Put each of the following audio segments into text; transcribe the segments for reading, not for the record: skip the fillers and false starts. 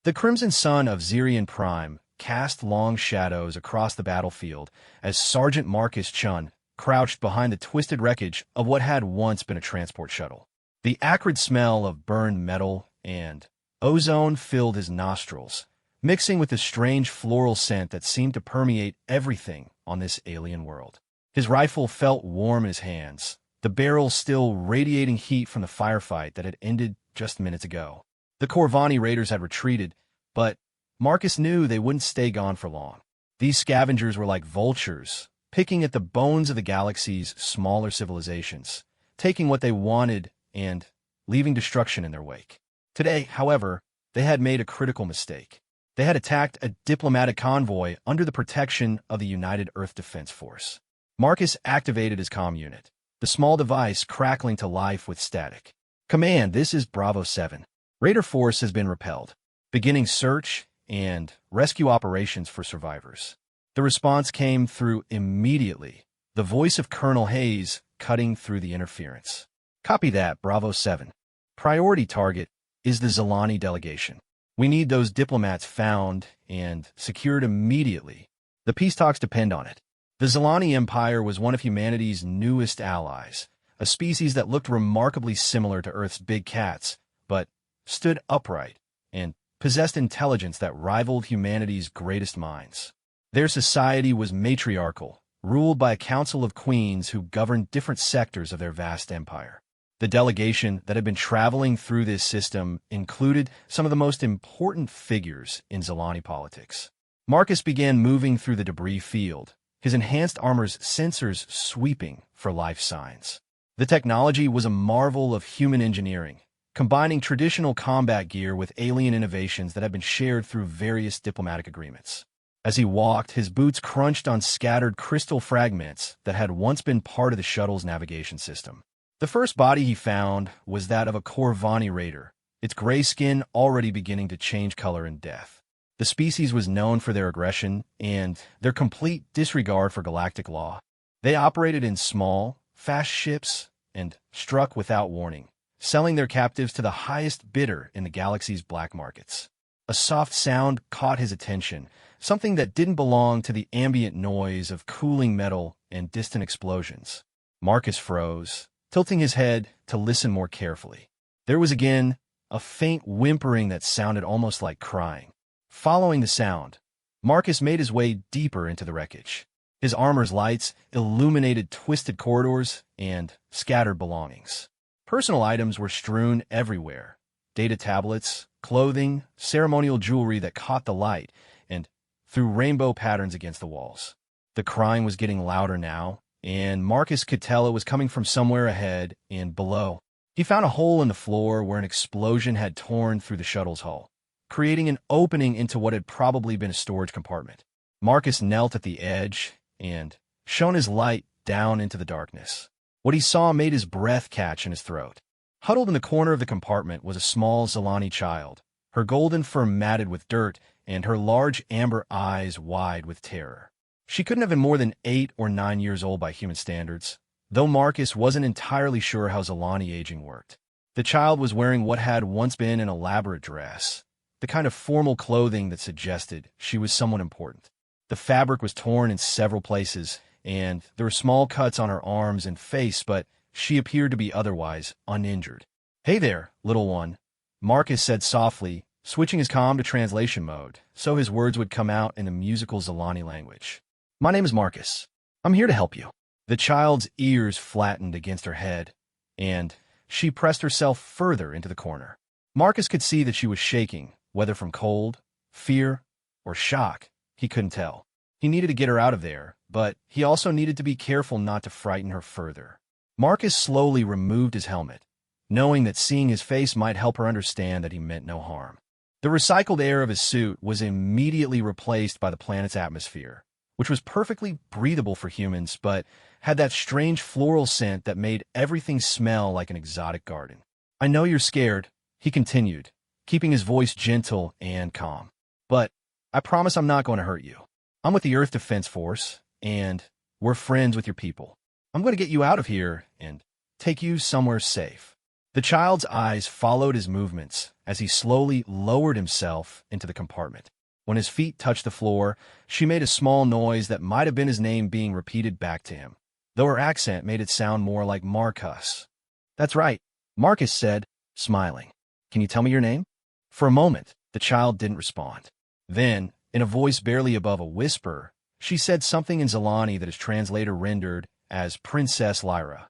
The crimson sun of Zirian Prime cast long shadows across the battlefield as Sergeant Marcus Chun crouched behind the twisted wreckage of what had once been a transport shuttle. The acrid smell of burned metal and ozone filled his nostrils, mixing with the strange floral scent that seemed to permeate everything on this alien world. His rifle felt warm in his hands, the barrel still radiating heat from the firefight that had ended just minutes ago. The Corvani raiders had retreated, but Marcus knew they wouldn't stay gone for long. These scavengers were like vultures, picking at the bones of the galaxy's smaller civilizations, taking what they wanted and leaving destruction in their wake. Today, however, they had made a critical mistake. They had attacked a diplomatic convoy under the protection of the United Earth Defense Force. Marcus activated his comm unit, the small device crackling to life with static. "Command, this is Bravo 7. Raider force has been repelled, beginning search and rescue operations for survivors." The response came through immediately, the voice of Colonel Hayes cutting through the interference. "Copy that, Bravo 7. Priority target is the Zilani delegation. We need those diplomats found and secured immediately. The peace talks depend on it." The Zilani Empire was one of humanity's newest allies, a species that looked remarkably similar to Earth's big cats, but stood upright and possessed intelligence that rivaled humanity's greatest minds. Their society was matriarchal, ruled by a council of queens who governed different sectors of their vast empire. The delegation that had been traveling through this system included some of the most important figures in Zilani politics. Marcus began moving through the debris field, his enhanced armor's sensors sweeping for life signs. The technology was a marvel of human engineering, combining traditional combat gear with alien innovations that had been shared through various diplomatic agreements. As he walked, his boots crunched on scattered crystal fragments that had once been part of the shuttle's navigation system. The first body he found was that of a Corvani raider, its gray skin already beginning to change color in death. The species was known for their aggression and their complete disregard for galactic law. They operated in small, fast ships and struck without warning, selling their captives to the highest bidder in the galaxy's black markets. A soft sound caught his attention, something that didn't belong to the ambient noise of cooling metal and distant explosions. Marcus froze, tilting his head to listen more carefully. There was again a faint whimpering that sounded almost like crying. Following the sound, Marcus made his way deeper into the wreckage. His armor's lights illuminated twisted corridors and scattered belongings. Personal items were strewn everywhere. Data tablets, clothing, ceremonial jewelry that caught the light and threw rainbow patterns against the walls. The crying was getting louder now, and Marcus could tell it was coming from somewhere ahead and below. He found a hole in the floor where an explosion had torn through the shuttle's hull, creating an opening into what had probably been a storage compartment. Marcus knelt at the edge and shone his light down into the darkness. What he saw made his breath catch in his throat. Huddled in the corner of the compartment was a small Zilani child, her golden fur matted with dirt and her large amber eyes wide with terror. She couldn't have been more than 8 or 9 years old by human standards, though Marcus wasn't entirely sure how Zilani aging worked. The child was wearing what had once been an elaborate dress, the kind of formal clothing that suggested she was someone important. The fabric was torn in several places, and there were small cuts on her arms and face, but she appeared to be otherwise uninjured. "Hey there, little one," Marcus said softly, switching his comm to translation mode, so his words would come out in the musical Zilani language. "My name is Marcus. I'm here to help you." The child's ears flattened against her head, and she pressed herself further into the corner. Marcus could see that she was shaking, whether from cold, fear, or shock. He couldn't tell. He needed to get her out of there, but he also needed to be careful not to frighten her further. Marcus slowly removed his helmet, knowing that seeing his face might help her understand that he meant no harm. The recycled air of his suit was immediately replaced by the planet's atmosphere, which was perfectly breathable for humans, but had that strange floral scent that made everything smell like an exotic garden. "I know you're scared," he continued, keeping his voice gentle and calm. "But I promise I'm not going to hurt you. I'm with the Earth Defense Force, and we're friends with your people. I'm going to get you out of here and take you somewhere safe." The child's eyes followed his movements as he slowly lowered himself into the compartment. When his feet touched the floor, she made a small noise that might have been his name being repeated back to him, though her accent made it sound more like Marcus. "That's right," Marcus said, smiling. "Can you tell me your name?" For a moment, the child didn't respond. Then, in a voice barely above a whisper, she said something in Zalani that his translator rendered as Princess Lyra.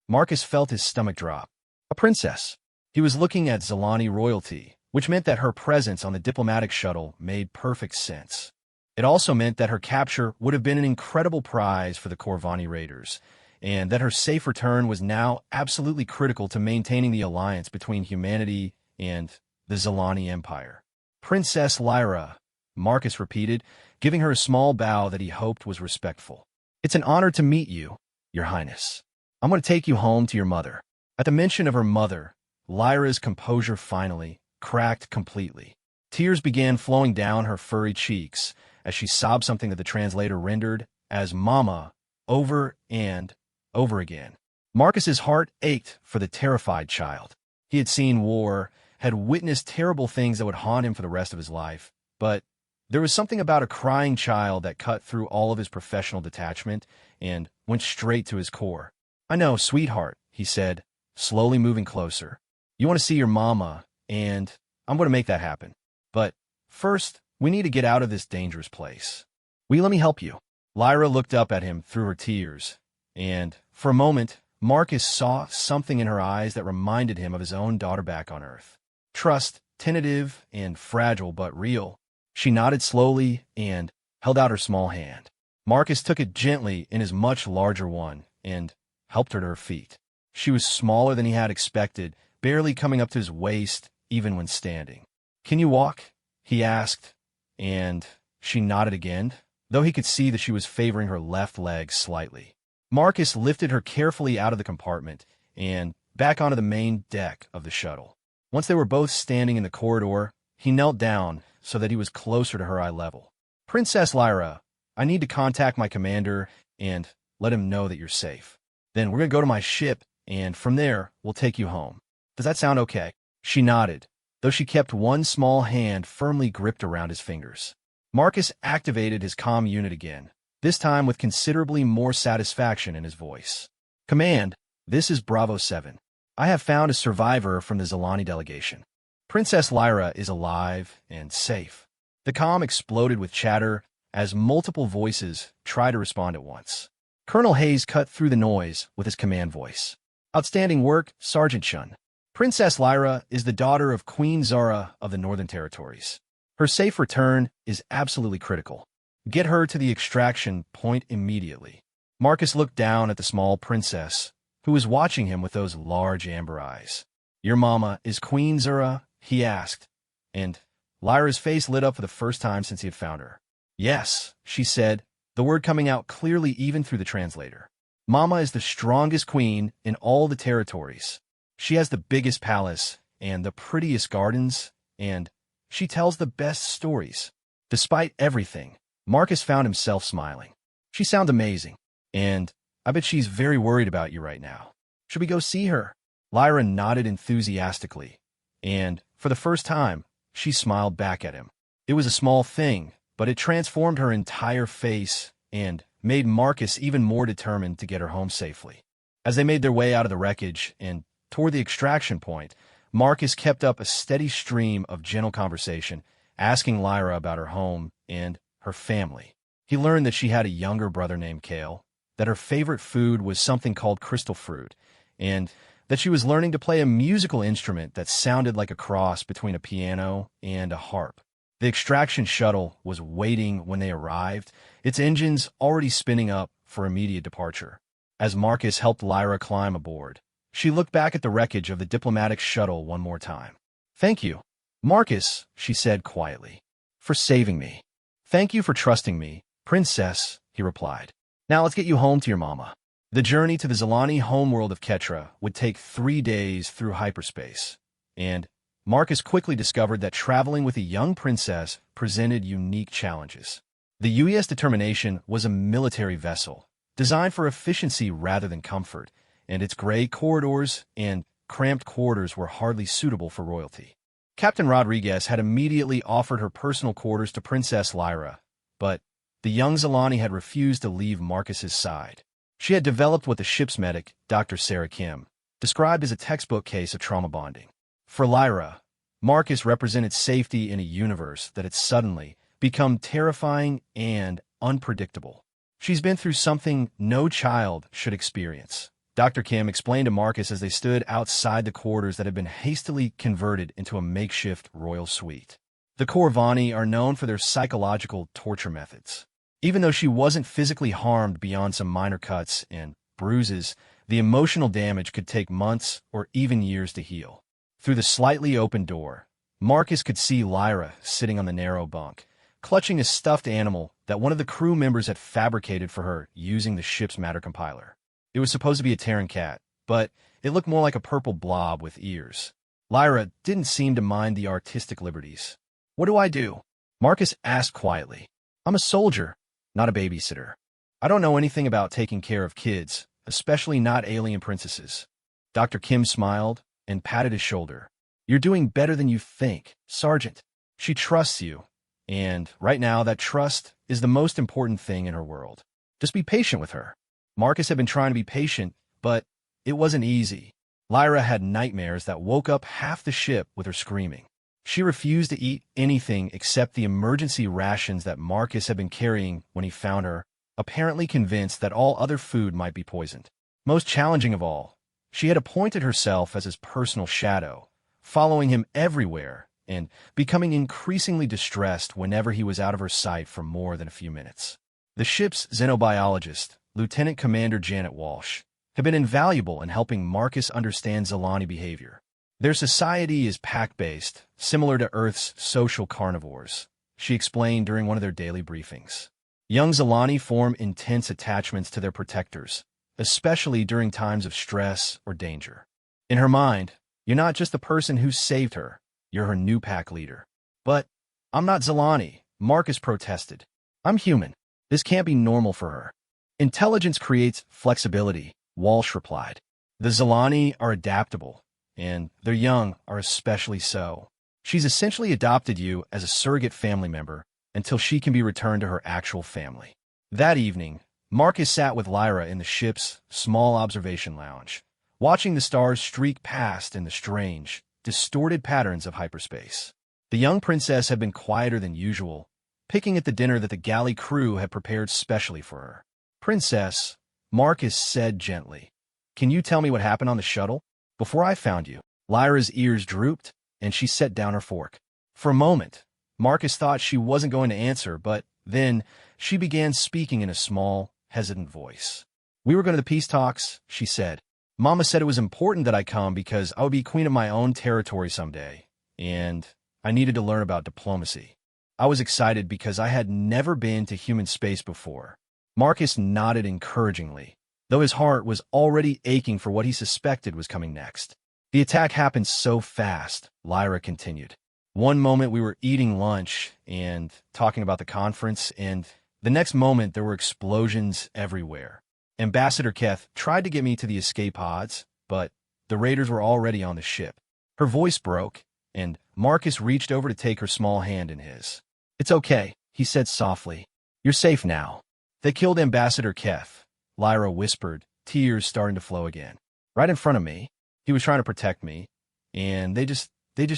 Marcus felt his stomach drop. A princess. He was looking at Zalani royalty, which meant that her presence on the diplomatic shuttle made perfect sense. It also meant that her capture would have been an incredible prize for the Corvani raiders, and that her safe return was now absolutely critical to maintaining the alliance between humanity and the Zalani Empire. "Princess Lyra," Marcus repeated, giving her a small bow that he hoped was respectful. "It's an honor to meet you, Your Highness. I'm going to take you home to your mother." At the mention of her mother, Lyra's composure finally cracked completely. Tears began flowing down her furry cheeks as she sobbed something that the translator rendered as "mama" over and over again. Marcus's heart ached for the terrified child. He had seen war, had witnessed terrible things that would haunt him for the rest of his life, but there was something about a crying child that cut through all of his professional detachment and went straight to his core. "I know, sweetheart," he said, slowly moving closer. "You want to see your mama, and I'm going to make that happen. But first, we need to get out of this dangerous place. Will you let me help you?" Lyra looked up at him through her tears, and for a moment, Marcus saw something in her eyes that reminded him of his own daughter back on Earth. Trust, tentative and fragile but real. She nodded slowly and held out her small hand. Marcus took it gently in his much larger one and helped her to her feet. She was smaller than he had expected, barely coming up to his waist even when standing. "Can you walk?" he asked, and she nodded again, though he could see that she was favoring her left leg slightly. Marcus lifted her carefully out of the compartment and back onto the main deck of the shuttle. Once they were both standing in the corridor, he knelt down so that he was closer to her eye level. "Princess Lyra, I need to contact my commander and let him know that you're safe. Then we're going to go to my ship, and from there, we'll take you home. Does that sound okay?" She nodded, though she kept one small hand firmly gripped around his fingers. Marcus activated his comm unit again, this time with considerably more satisfaction in his voice. "Command, this is Bravo 7. I have found a survivor from the Zalani delegation. Princess Lyra is alive and safe." The comm exploded with chatter as multiple voices tried to respond at once. Colonel Hayes cut through the noise with his command voice. "Outstanding work, Sergeant Chun. Princess Lyra is the daughter of Queen Zara of the Northern Territories. Her safe return is absolutely critical. Get her to the extraction point immediately." Marcus looked down at the small princess, who was watching him with those large amber eyes. "Your mama is Queen Zara?" he asked, and Lyra's face lit up for the first time since he had found her. "Yes," she said, the word coming out clearly even through the translator. "Mama is the strongest queen in all the territories. She has the biggest palace and the prettiest gardens, and she tells the best stories." Despite everything, Marcus found himself smiling. "She sounds amazing, and I bet she's very worried about you right now. Should we go see her?" Lyra nodded enthusiastically, and for the first time, she smiled back at him. It was a small thing, but it transformed her entire face and made Marcus even more determined to get her home safely. As they made their way out of the wreckage and toward the extraction point, Marcus kept up a steady stream of gentle conversation, asking Lyra about her home and her family. He learned that she had a younger brother named Kale, that her favorite food was something called crystal fruit, and that she was learning to play a musical instrument that sounded like a cross between a piano and a harp. The extraction shuttle was waiting when they arrived, its engines already spinning up for immediate departure. As Marcus helped Lyra climb aboard, she looked back at the wreckage of the diplomatic shuttle one more time. "Thank you, Marcus," she said quietly, "for saving me." "Thank you for trusting me, Princess," he replied. "Now let's get you home to your mama." The journey to the Zalani homeworld of Ketra would take 3 days through hyperspace, and Marcus quickly discovered that traveling with a young princess presented unique challenges. The UES Determination was a military vessel, designed for efficiency rather than comfort, and its gray corridors and cramped quarters were hardly suitable for royalty. Captain Rodriguez had immediately offered her personal quarters to Princess Lyra, but the young Zalani had refused to leave Marcus's side. She had developed what the ship's medic, Dr. Sarah Kim, described as a textbook case of trauma bonding. For Lyra, Marcus represented safety in a universe that had suddenly become terrifying and unpredictable. She's been through something no child should experience, Dr. Kim explained to Marcus as they stood outside the quarters that had been hastily converted into a makeshift royal suite. The Corvani are known for their psychological torture methods. Even though she wasn't physically harmed beyond some minor cuts and bruises, the emotional damage could take months or even years to heal. Through the slightly open door, Marcus could see Lyra sitting on the narrow bunk, clutching a stuffed animal that one of the crew members had fabricated for her using the ship's matter compiler. It was supposed to be a Terran cat, but it looked more like a purple blob with ears. Lyra didn't seem to mind the artistic liberties. "What do I do?" Marcus asked quietly. "I'm a soldier, not a babysitter. I don't know anything about taking care of kids, especially not alien princesses." Dr. Kim smiled and patted his shoulder. "You're doing better than you think, Sergeant. She trusts you, and right now that trust is the most important thing in her world. Just be patient with her." Marcus had been trying to be patient, but it wasn't easy. Lyra had nightmares that woke up half the ship with her screaming. She refused to eat anything except the emergency rations that Marcus had been carrying when he found her, apparently convinced that all other food might be poisoned. Most challenging of all, she had appointed herself as his personal shadow, following him everywhere and becoming increasingly distressed whenever he was out of her sight for more than a few minutes. The ship's xenobiologist, Lieutenant Commander Janet Walsh, had been invaluable in helping Marcus understand Zalani behavior. Their society is pack-based, similar to Earth's social carnivores, she explained during one of their daily briefings. Young Zalani form intense attachments to their protectors, especially during times of stress or danger. In her mind, you're not just the person who saved her, you're her new pack leader. "But I'm not Zalani," Marcus protested. "I'm human. This can't be normal for her." "Intelligence creates flexibility," Walsh replied. "The Zalani are adaptable, and their young are especially so. She's essentially adopted you as a surrogate family member until she can be returned to her actual family." That evening, Marcus sat with Lyra in the ship's small observation lounge, watching the stars streak past in the strange, distorted patterns of hyperspace. The young princess had been quieter than usual, picking at the dinner that the galley crew had prepared specially for her. "Princess," Marcus said gently, "can you tell me what happened on the shuttle? Before I found you." Lyra's ears drooped, and she set down her fork. For a moment, Marcus thought she wasn't going to answer, but then she began speaking in a small, hesitant voice. "We were going to the peace talks," she said. "Mama said it was important that I come because I would be queen of my own territory someday, and I needed to learn about diplomacy. I was excited because I had never been to human space before." Marcus nodded encouragingly, though his heart was already aching for what he suspected was coming next. "The attack happened so fast," Lyra continued. "One moment we were eating lunch and talking about the conference, and the next moment there were explosions everywhere. Ambassador Keth tried to get me to the escape pods, but the raiders were already on the ship." Her voice broke, and Marcus reached over to take her small hand in his. "It's okay," he said softly. "You're safe now." "They killed Ambassador Keth," Lyra whispered, tears starting to flow again. "Right in front of me. He was trying to protect me, and they just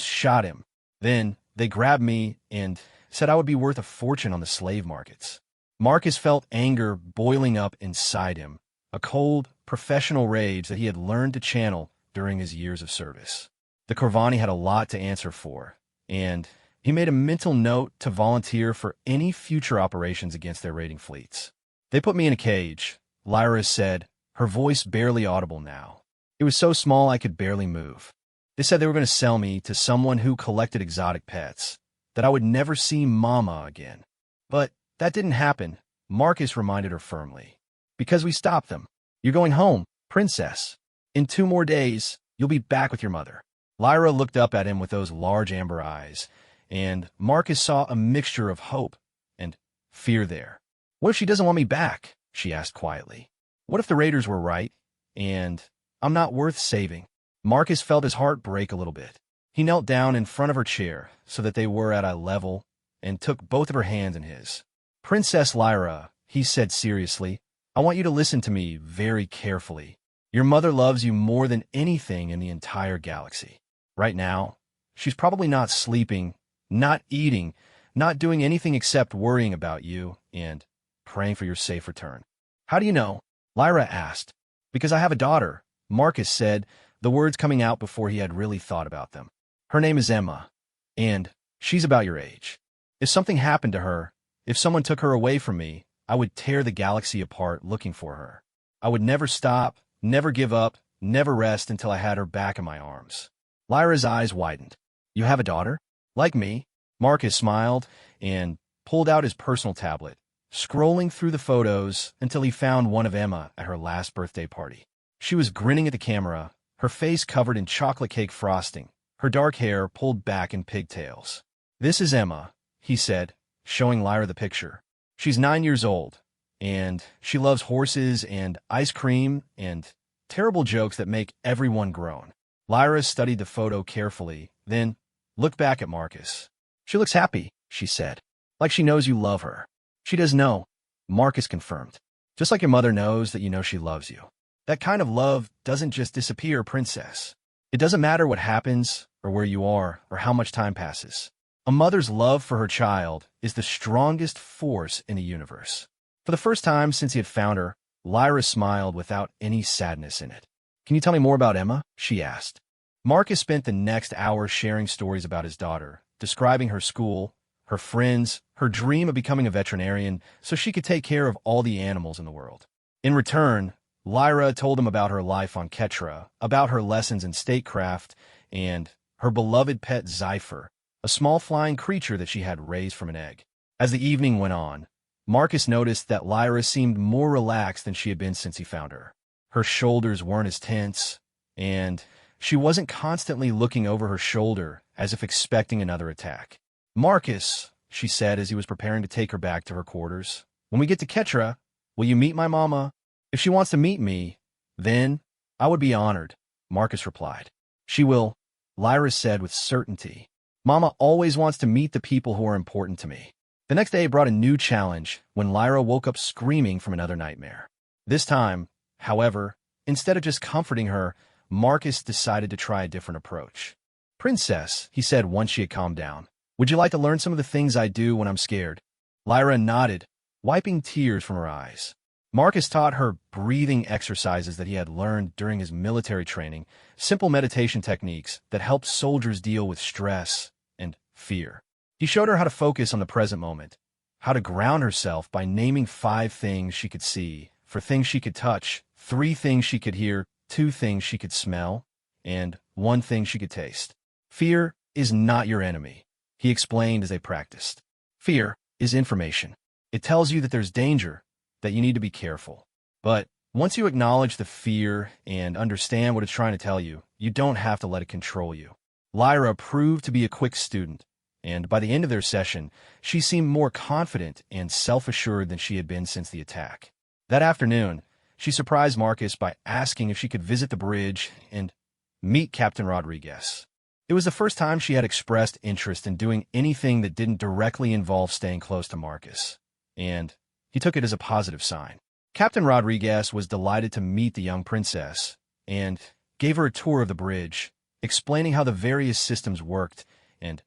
shot him. Then they grabbed me and said I would be worth a fortune on the slave markets." Marcus felt anger boiling up inside him, a cold, professional rage that he had learned to channel during his years of service. The Corvani had a lot to answer for, and he made a mental note to volunteer for any future operations against their raiding fleets. "They put me in a cage," Lyra said, her voice barely audible now. "It was so small I could barely move. They said they were going to sell me to someone who collected exotic pets, that I would never see Mama again. But that didn't happen," Marcus reminded her firmly. "Because we stopped them. You're going home, princess. In 2 more days, you'll be back with your mother." Lyra looked up at him with those large amber eyes, and Marcus saw a mixture of hope and fear there. "What if she doesn't want me back?" she asked quietly. "What if the raiders were right, and I'm not worth saving?" Marcus felt his heart break a little bit. He knelt down in front of her chair so that they were at eye level and took both of her hands in his. "Princess Lyra," he said seriously, "I want you to listen to me very carefully. Your mother loves you more than anything in the entire galaxy. Right now, she's probably not sleeping, not eating, not doing anything except worrying about you and praying for your safe return." "How do you know?" Lyra asked. "Because I have a daughter," Marcus said, the words coming out before he had really thought about them. "Her name is Emma, and she's about your age. If something happened to her, if someone took her away from me, I would tear the galaxy apart looking for her. I would never stop, never give up, never rest until I had her back in my arms." Lyra's eyes widened. "You have a daughter? Like me?" Marcus smiled and pulled out his personal tablet, scrolling through the photos until he found one of Emma at her last birthday party. She was grinning at the camera, her face covered in chocolate cake frosting, her dark hair pulled back in pigtails. "This is Emma," he said, showing Lyra the picture. "She's 9 years old, and she loves horses and ice cream and terrible jokes that make everyone groan." Lyra studied the photo carefully, then looked back at Marcus. "She looks happy," she said, "like she knows you love her." "She does know," Marcus confirmed. "Just like your mother knows that you know she loves you. That kind of love doesn't just disappear, princess. It doesn't matter what happens or where you are or how much time passes. A mother's love for her child is the strongest force in the universe." For the first time since he had found her, Lyra smiled without any sadness in it. "Can you tell me more about Emma?" she asked. Marcus spent the next hour sharing stories about his daughter, describing her school, her friends, her dream of becoming a veterinarian so she could take care of all the animals in the world. In return, Lyra told him about her life on Ketra, about her lessons in statecraft, and her beloved pet Zypher, a small flying creature that she had raised from an egg. As the evening went on, Marcus noticed that Lyra seemed more relaxed than she had been since he found her. Her shoulders weren't as tense, and she wasn't constantly looking over her shoulder as if expecting another attack. "Marcus," she said as he was preparing to take her back to her quarters, "when we get to Ketra, will you meet my mama? If she wants to meet me, then I would be honored," Marcus replied. "She will," Lyra said with certainty. "Mama always wants to meet the people who are important to me." The next day brought a new challenge when Lyra woke up screaming from another nightmare. This time, however, instead of just comforting her, Marcus decided to try a different approach. "Princess," he said once she had calmed down, "would you like to learn some of the things I do when I'm scared?" Lyra nodded, wiping tears from her eyes. Marcus taught her breathing exercises that he had learned during his military training, simple meditation techniques that helped soldiers deal with stress and fear. He showed her how to focus on the present moment, how to ground herself by naming 5 things she could see, 4 things she could touch, 3 things she could hear, 2 things she could smell, and 1 thing she could taste. "Fear is not your enemy," he explained as they practiced. "Fear is information. It tells you that there's danger, that you need to be careful. But once you acknowledge the fear and understand what it's trying to tell you, you don't have to let it control you." Lyra proved to be a quick student, and by the end of their session, she seemed more confident and self-assured than she had been since the attack. That afternoon, she surprised Marcus by asking if she could visit the bridge and meet Captain Rodriguez. It was the first time she had expressed interest in doing anything that didn't directly involve staying close to Marcus, and he took it as a positive sign. Captain Rodriguez was delighted to meet the young princess and gave her a tour of the bridge, explaining how the various systems worked and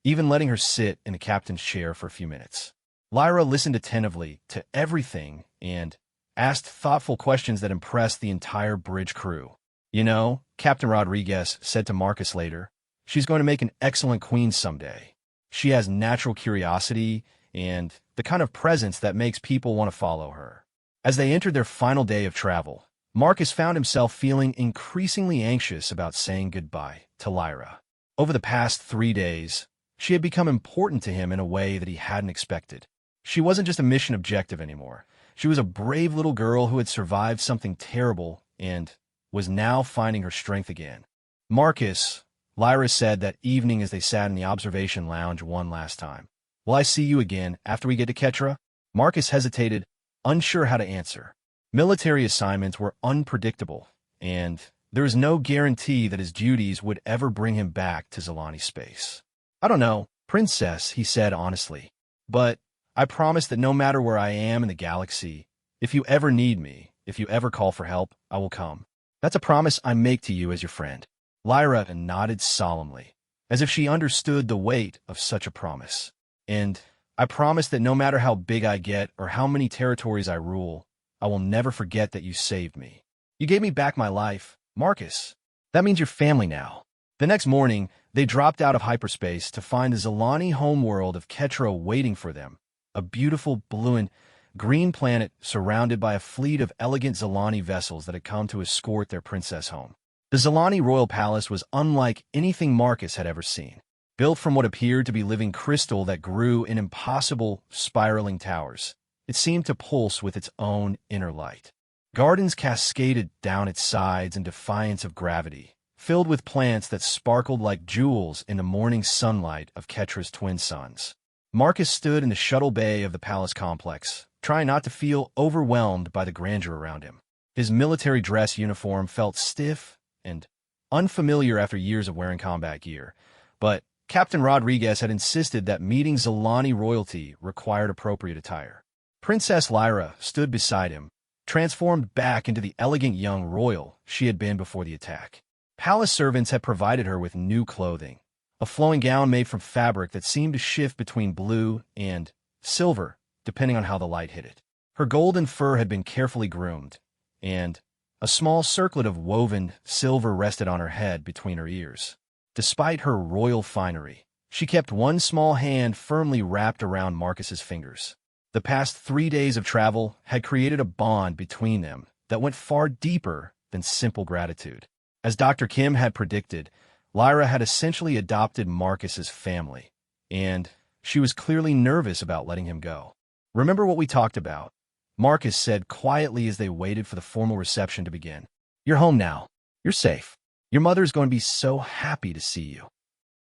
even letting her sit in the captain's chair for a few minutes. Lyra listened attentively to everything and asked thoughtful questions that impressed the entire bridge crew. "You know," Captain Rodriguez said to Marcus later, "she's going to make an excellent queen someday. She has natural curiosity and the kind of presence that makes people want to follow her." As they entered their final day of travel, Marcus found himself feeling increasingly anxious about saying goodbye to Lyra. Over the past 3 days, she had become important to him in a way that he hadn't expected. She wasn't just a mission objective anymore. She was a brave little girl who had survived something terrible and was now finding her strength again. "Marcus," Lyra said that evening as they sat in the observation lounge one last time, "will I see you again after we get to Ketra?" Marcus hesitated, unsure how to answer. Military assignments were unpredictable, and there is no guarantee that his duties would ever bring him back to Zilani space. I don't know, Princess, he said honestly. But I promise that no matter where I am in the galaxy, if you ever need me, if you ever call for help, I will come. That's a promise I make to you as your friend. Lyra nodded solemnly, as if she understood the weight of such a promise. And I promise that no matter how big I get or how many territories I rule, I will never forget that you saved me. You gave me back my life, Marcus. That means you're family now. The next morning, they dropped out of hyperspace to find the Zilani homeworld of Ketro waiting for them, a beautiful blue and green planet surrounded by a fleet of elegant Zilani vessels that had come to escort their princess home. The Zilani royal palace was unlike anything Marcus had ever seen, built from what appeared to be living crystal that grew in impossible, spiraling towers. It seemed to pulse with its own inner light. Gardens cascaded down its sides in defiance of gravity, filled with plants that sparkled like jewels in the morning sunlight of Ketra's twin suns. Marcus stood in the shuttle bay of the palace complex, trying not to feel overwhelmed by the grandeur around him. His military dress uniform felt stiff and unfamiliar after years of wearing combat gear, but Captain Rodriguez had insisted that meeting Zilani royalty required appropriate attire. Princess Lyra stood beside him, transformed back into the elegant young royal she had been before the attack. Palace servants had provided her with new clothing, a flowing gown made from fabric that seemed to shift between blue and silver, depending on how the light hit it. Her golden fur had been carefully groomed, and a small circlet of woven silver rested on her head between her ears. Despite her royal finery, she kept one small hand firmly wrapped around Marcus's fingers. The past 3 days of travel had created a bond between them that went far deeper than simple gratitude. As Dr. Kim had predicted, Lyra had essentially adopted Marcus's family, and she was clearly nervous about letting him go. "Remember what we talked about?" Marcus said quietly as they waited for the formal reception to begin. "You're home now. You're safe. Your mother's going to be so happy to see you.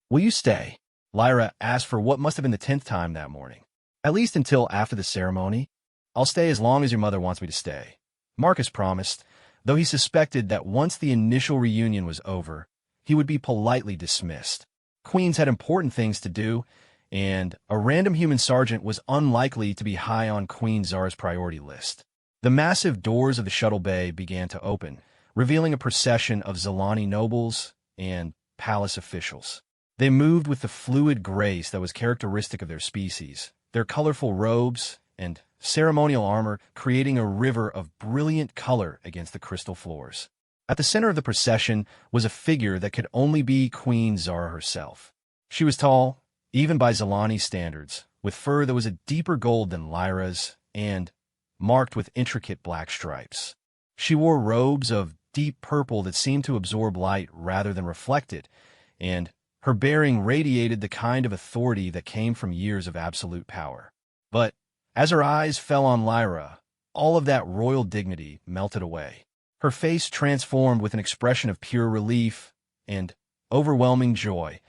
Will you stay?" Lyra asked for what must have been the 10th time that morning. "At least until after the ceremony. I'll stay as long as your mother wants me to stay," Marcus promised, though he suspected that once the initial reunion was over, he would be politely dismissed. Queens had important things to do, and a random human sergeant was unlikely to be high on Queen Zara's priority list. The massive doors of the shuttle bay began to open, revealing a procession of Zilani nobles and palace officials. They moved with the fluid grace that was characteristic of their species, their colorful robes and ceremonial armor creating a river of brilliant color against the crystal floors. At the center of the procession was a figure that could only be Queen Zara herself. She was tall, even by Zilani standards, with fur that was a deeper gold than Lyra's and marked with intricate black stripes. She wore robes of deep purple that seemed to absorb light rather than reflect it, and her bearing radiated the kind of authority that came from years of absolute power. But as her eyes fell on Lyra, all of that royal dignity melted away. Her face transformed with an expression of pure relief and overwhelming joy,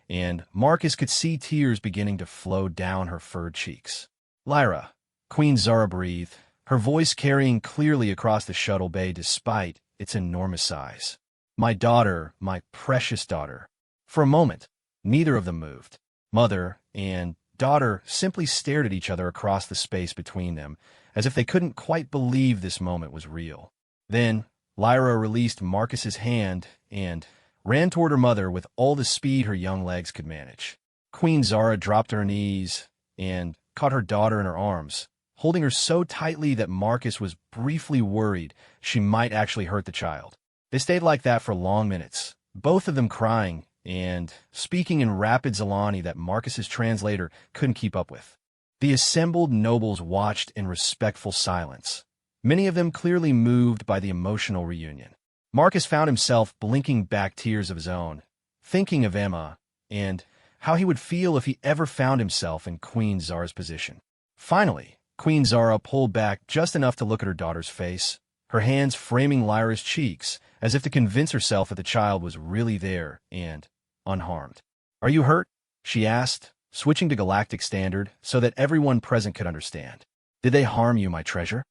and Marcus could see tears beginning to flow down her furred cheeks. "Lyra," Queen Zara breathed, her voice carrying clearly across the shuttle bay despite its enormous size. "My daughter, my precious daughter." For a moment, neither of them moved. Mother and daughter simply stared at each other across the space between them, as if they couldn't quite believe this moment was real. Then, Lyra released Marcus's hand and ran toward her mother with all the speed her young legs could manage. Queen Zara dropped to her knees and caught her daughter in her arms, holding her so tightly that Marcus was briefly worried she might actually hurt the child. They stayed like that for long minutes, both of them crying and speaking in rapid Zilani that Marcus's translator couldn't keep up with. The assembled nobles watched in respectful silence, many of them clearly moved by the emotional reunion. Marcus found himself blinking back tears of his own, thinking of Emma and how he would feel if he ever found himself in Queen Zara's position. Finally, Queen Zara pulled back just enough to look at her daughter's face, her hands framing Lyra's cheeks as if to convince herself that the child was really there and unharmed. "Are you hurt?" she asked, switching to Galactic Standard so that everyone present could understand. "Did they harm you, my treasure?"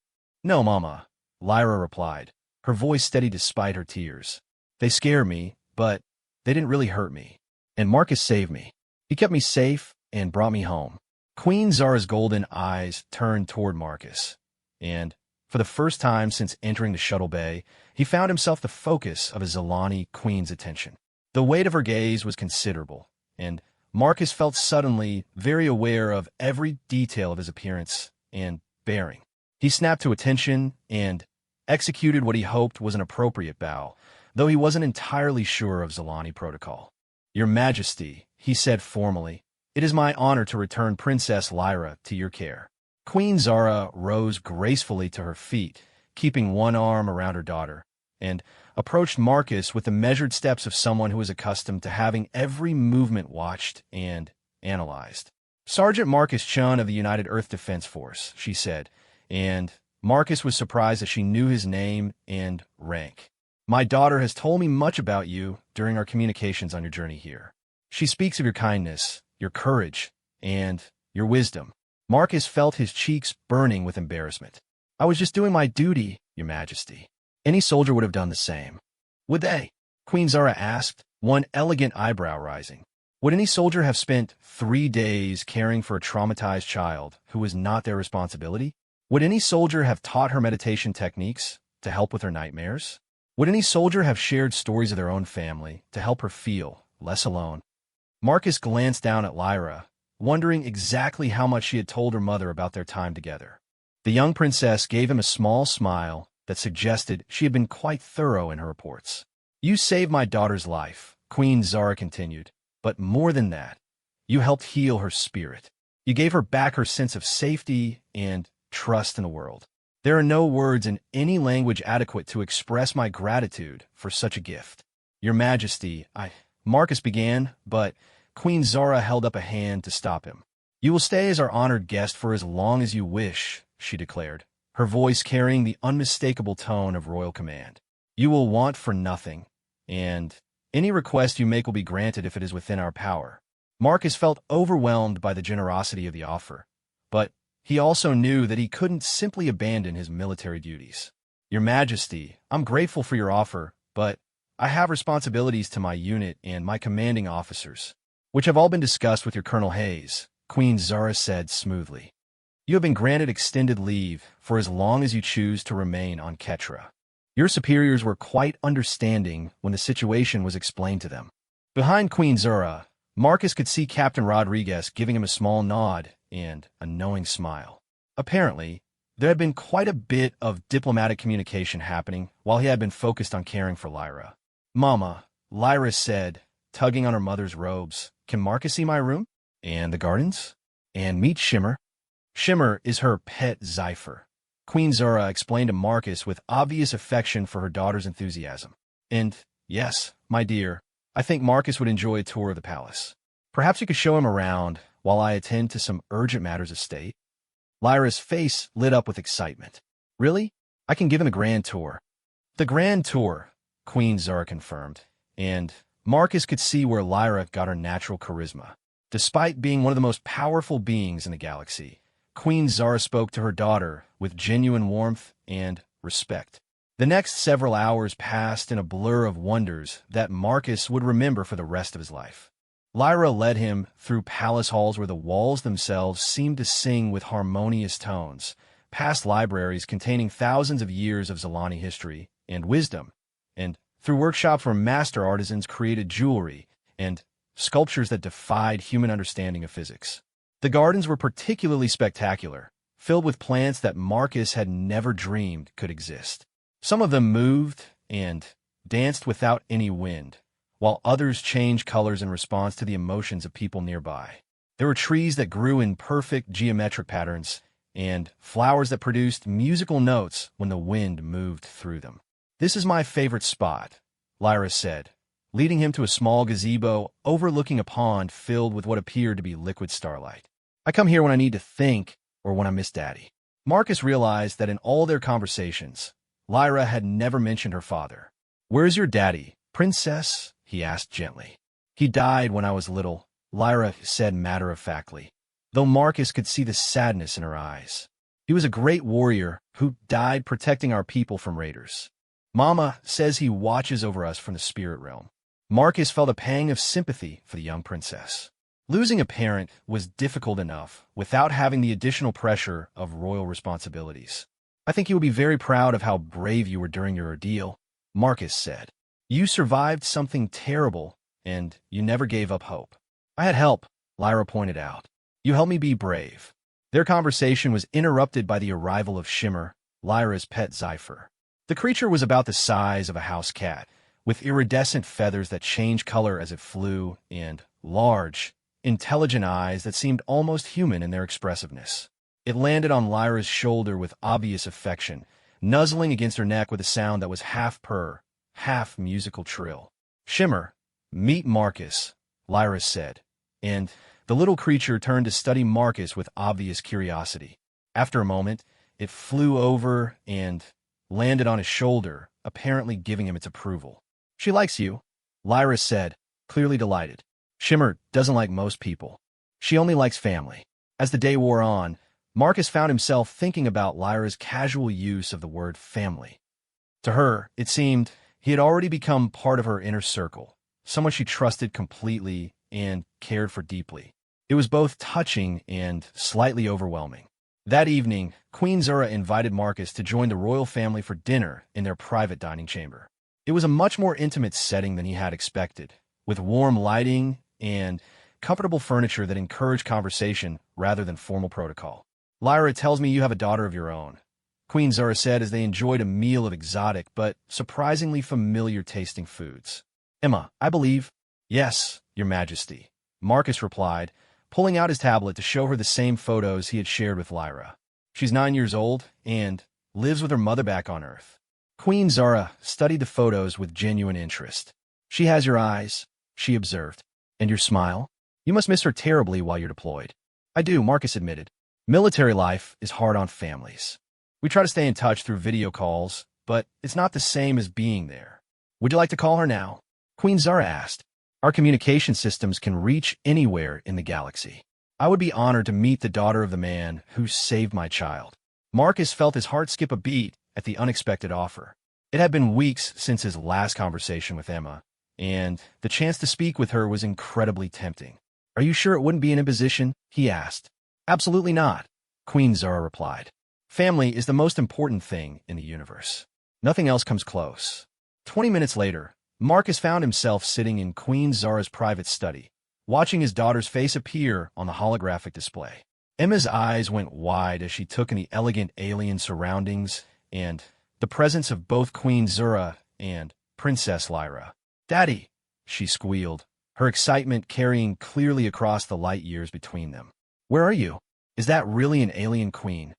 "No, Mama," Lyra replied, her voice steady despite her tears. They scare me, but they didn't really hurt me. And Marcus saved me. He kept me safe and brought me home." Queen Zara's golden eyes turned toward Marcus, and for the first time since entering the shuttle bay, he found himself the focus of a Zilani queen's attention. The weight of her gaze was considerable, and Marcus felt suddenly very aware of every detail of his appearance and bearing. He snapped to attention and executed what he hoped was an appropriate bow, though he wasn't entirely sure of Zilani protocol. "Your Majesty," he said formally, "it is my honor to return Princess Lyra to your care." Queen Zara rose gracefully to her feet, keeping one arm around her daughter, and approached Marcus with the measured steps of someone who is accustomed to having every movement watched and analyzed. "Sergeant Marcus Chun of the United Earth Defense Force," she said, and Marcus was surprised that she knew his name and rank. "My daughter has told me much about you during our communications on your journey here. She speaks of your kindness, your courage, and your wisdom." Marcus felt his cheeks burning with embarrassment. "I was just doing my duty, Your Majesty. Any soldier would have done the same." "Would they?" Queen Zara asked, one elegant eyebrow rising. "Would any soldier have spent 3 days caring for a traumatized child who was not their responsibility? Would any soldier have taught her meditation techniques to help with her nightmares? Would any soldier have shared stories of their own family to help her feel less alone?" Marcus glanced down at Lyra, wondering exactly how much she had told her mother about their time together. The young princess gave him a small smile that suggested she had been quite thorough in her reports. "You saved my daughter's life," Queen Zara continued, "but more than that, you helped heal her spirit. You gave her back her sense of safety and trust in the world. There are no words in any language adequate to express my gratitude for such a gift." "Your Majesty, Marcus began, but Queen Zara held up a hand to stop him. "You will stay as our honored guest for as long as you wish," she declared, her voice carrying the unmistakable tone of royal command. "You will want for nothing, and any request you make will be granted if it is within our power." Marcus felt overwhelmed by the generosity of the offer, but he also knew that he couldn't simply abandon his military duties. "Your Majesty, I'm grateful for your offer, but I have responsibilities to my unit and my commanding officers, which have all been discussed with your Colonel Hayes," Queen Zara said smoothly. "You have been granted extended leave for as long as you choose to remain on Ketra. Your superiors were quite understanding when the situation was explained to them." Behind Queen Zara, Marcus could see Captain Rodriguez giving him a small nod and a knowing smile. Apparently, there had been quite a bit of diplomatic communication happening while he had been focused on caring for Lyra. "Mama," Lyra said, tugging on her mother's robes, "can Marcus see my room? And the gardens? And meet Shimmer?" "Shimmer is her pet Zephyr," Queen Zara explained to Marcus with obvious affection for her daughter's enthusiasm. "And yes, my dear, I think Marcus would enjoy a tour of the palace. Perhaps you could show him around while I attend to some urgent matters of state." Lyra's face lit up with excitement. "Really? I can give him a grand tour." "The grand tour," Queen Zara confirmed, and Marcus could see where Lyra got her natural charisma. Despite being one of the most powerful beings in the galaxy, Queen Zara spoke to her daughter with genuine warmth and respect. The next several hours passed in a blur of wonders that Marcus would remember for the rest of his life. Lyra led him through palace halls where the walls themselves seemed to sing with harmonious tones, past libraries containing thousands of years of Zilani history and wisdom, and through workshops where master artisans created jewelry and sculptures that defied human understanding of physics. The gardens were particularly spectacular, filled with plants that Marcus had never dreamed could exist. Some of them moved and danced without any wind, while others changed colors in response to the emotions of people nearby. There were trees that grew in perfect geometric patterns and flowers that produced musical notes when the wind moved through them. "This is my favorite spot," Lyra said, leading him to a small gazebo overlooking a pond filled with what appeared to be liquid starlight. "I come here when I need to think or when I miss Daddy." Marcus realized that in all their conversations, Lyra had never mentioned her father. "Where's your daddy, princess?" he asked gently. "He died when I was little," Lyra said matter-of-factly, though Marcus could see the sadness in her eyes. "He was a great warrior who died protecting our people from raiders." Mama says he watches over us from the spirit realm. Marcus felt a pang of sympathy for the young princess. Losing a parent was difficult enough without having the additional pressure of royal responsibilities. I think you will be very proud of how brave you were during your ordeal, Marcus said. You survived something terrible, and you never gave up hope. I had help, Lyra pointed out. You helped me be brave. Their conversation was interrupted by the arrival of Shimmer, Lyra's pet Zephyr. The creature was about the size of a house cat, with iridescent feathers that changed color as it flew, and large, intelligent eyes that seemed almost human in their expressiveness. It landed on Lyra's shoulder with obvious affection, nuzzling against her neck with a sound that was half purr, half musical trill. Shimmer, meet Marcus, Lyra said, and the little creature turned to study Marcus with obvious curiosity. After a moment, it flew over and landed on his shoulder, apparently giving him its approval. She likes you, Lyra said, clearly delighted. Shimmer doesn't like most people. She only likes family. As the day wore on, Marcus found himself thinking about Lyra's casual use of the word family. To her, it seemed he had already become part of her inner circle, someone she trusted completely and cared for deeply. It was both touching and slightly overwhelming. That evening, Queen Zura invited Marcus to join the royal family for dinner in their private dining chamber. It was a much more intimate setting than he had expected, with warm lighting and comfortable furniture that encouraged conversation rather than formal protocol. Lyra tells me you have a daughter of your own, Queen Zura said as they enjoyed a meal of exotic but surprisingly familiar-tasting foods. Emma, I believe. Yes, Your Majesty, Marcus replied, pulling out his tablet to show her the same photos he had shared with Lyra. She's 9 years old and lives with her mother back on Earth. Queen Zara studied the photos with genuine interest. She has your eyes, she observed. And your smile? You must miss her terribly while you're deployed. I do, Marcus admitted. Military life is hard on families. We try to stay in touch through video calls, but it's not the same as being there. Would you like to call her now? Queen Zara asked. Our communication systems can reach anywhere in the galaxy. I would be honored to meet the daughter of the man who saved my child. Marcus felt his heart skip a beat at the unexpected offer. It had been weeks since his last conversation with Emma, and the chance to speak with her was incredibly tempting. Are you sure it wouldn't be an imposition? He asked. Absolutely not, Queen Zara replied. Family is the most important thing in the universe. Nothing else comes close. 20 minutes later, Marcus found himself sitting in Queen Zara's private study, watching his daughter's face appear on the holographic display. Emma's eyes went wide as she took in the elegant alien surroundings and the presence of both Queen Zura and Princess Lyra. Daddy, she squealed, her excitement carrying clearly across the light years between them. Where are you? Is that really an alien queen?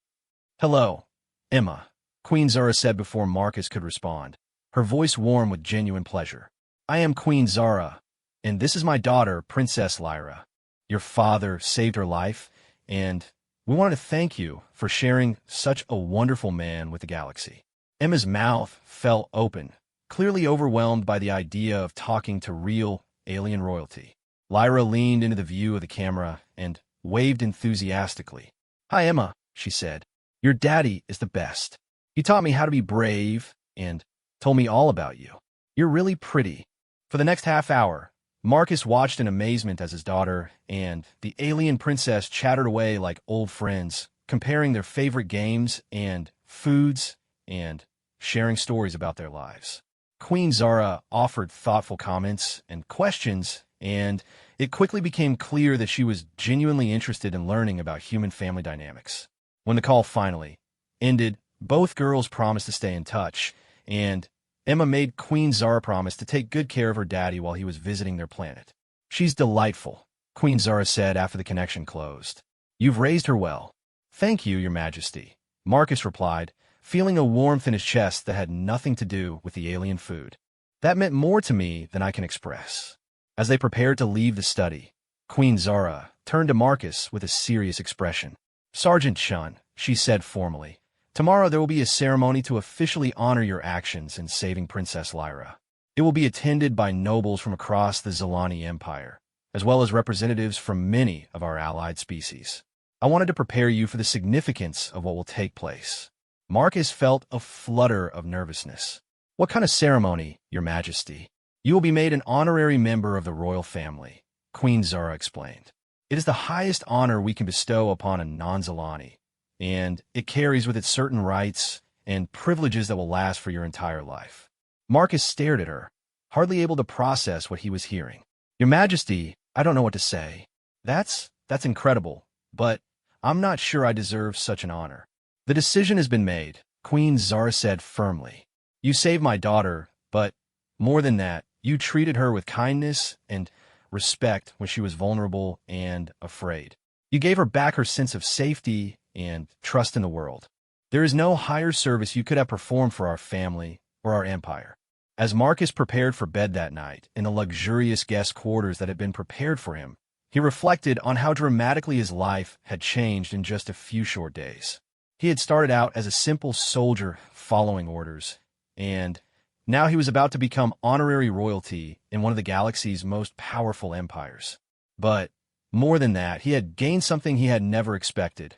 Hello, Emma, Queen Zara said before Marcus could respond, her voice warm with genuine pleasure. I am Queen Zara, and this is my daughter, Princess Lyra. Your father saved her life, and we wanted to thank you for sharing such a wonderful man with the galaxy. Emma's mouth fell open, clearly overwhelmed by the idea of talking to real alien royalty. Lyra leaned into the view of the camera and waved enthusiastically. Hi, Emma, she said. Your daddy is the best. He taught me how to be brave and told me all about you. You're really pretty. For the next half hour, Marcus watched in amazement as his daughter and the alien princess chattered away like old friends, comparing their favorite games and foods and sharing stories about their lives. Queen Zara offered thoughtful comments and questions, and it quickly became clear that she was genuinely interested in learning about human family dynamics. When the call finally ended, both girls promised to stay in touch, and Emma made Queen Zara promise to take good care of her daddy while he was visiting their planet. She's delightful, Queen Zara said after the connection closed. You've raised her well. Thank you, Your Majesty, Marcus replied, feeling a warmth in his chest that had nothing to do with the alien food. That meant more to me than I can express. As they prepared to leave the study, Queen Zara turned to Marcus with a serious expression. Sergeant Chun, she said formally, tomorrow there will be a ceremony to officially honor your actions in saving Princess Lyra. It will be attended by nobles from across the Zilani Empire, as well as representatives from many of our allied species. I wanted to prepare you for the significance of what will take place. Marcus felt a flutter of nervousness. "What kind of ceremony, Your Majesty?" "You will be made an honorary member of the royal family," Queen Zara explained. "It is the highest honor we can bestow upon a non-Zalani, and it carries with it certain rights and privileges that will last for your entire life." Marcus stared at her, hardly able to process what he was hearing. "Your Majesty, I don't know what to say. That's incredible, but I'm not sure I deserve such an honor." "The decision has been made," Queen Zara said firmly. "You saved my daughter, but more than that, you treated her with kindness and respect when she was vulnerable and afraid. You gave her back her sense of safety and trust in the world. There is no higher service you could have performed for our family or our empire." As Marcus prepared for bed that night in the luxurious guest quarters that had been prepared for him, he reflected on how dramatically his life had changed in just a few short days. He had started out as a simple soldier following orders, and now he was about to become honorary royalty in one of the galaxy's most powerful empires. But more than that, he had gained something he had never expected: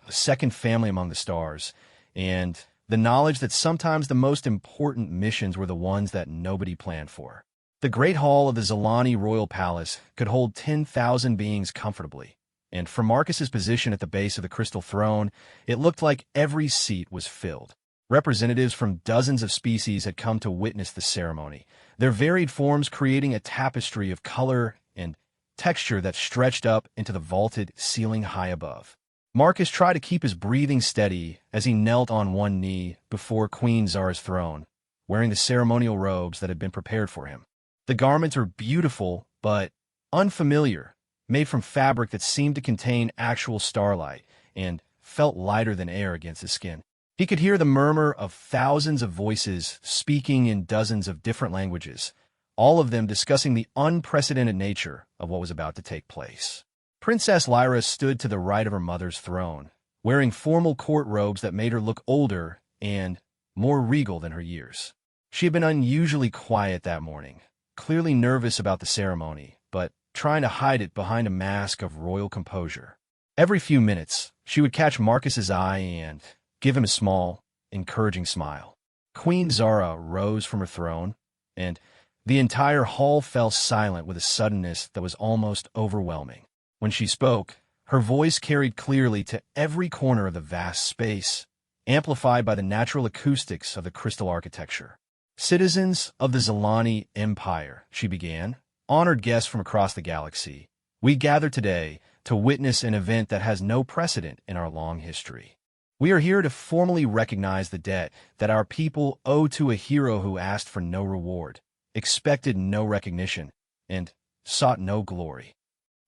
a second family among the stars, and the knowledge that sometimes the most important missions were the ones that nobody planned for. The Great Hall of the Zalani Royal Palace could hold 10,000 beings comfortably, and from Marcus's position at the base of the Crystal Throne, it looked like every seat was filled. Representatives from dozens of species had come to witness the ceremony, their varied forms creating a tapestry of color and texture that stretched up into the vaulted ceiling high above. Marcus tried to keep his breathing steady as he knelt on one knee before Queen Zara's throne, wearing the ceremonial robes that had been prepared for him. The garments were beautiful but unfamiliar, made from fabric that seemed to contain actual starlight and felt lighter than air against his skin. He could hear the murmur of thousands of voices speaking in dozens of different languages, all of them discussing the unprecedented nature of what was about to take place. Princess Lyra stood to the right of her mother's throne, wearing formal court robes that made her look older and more regal than her years. She had been unusually quiet that morning, clearly nervous about the ceremony, but trying to hide it behind a mask of royal composure. Every few minutes, she would catch Marcus's eye and give him a small, encouraging smile. Queen Zara rose from her throne, and the entire hall fell silent with a suddenness that was almost overwhelming. When she spoke, her voice carried clearly to every corner of the vast space, amplified by the natural acoustics of the crystal architecture. "Citizens of the Zalani Empire," she began, "honored guests from across the galaxy, we gather today to witness an event that has no precedent in our long history. We are here to formally recognize the debt that our people owe to a hero who asked for no reward, expected no recognition, and sought no glory."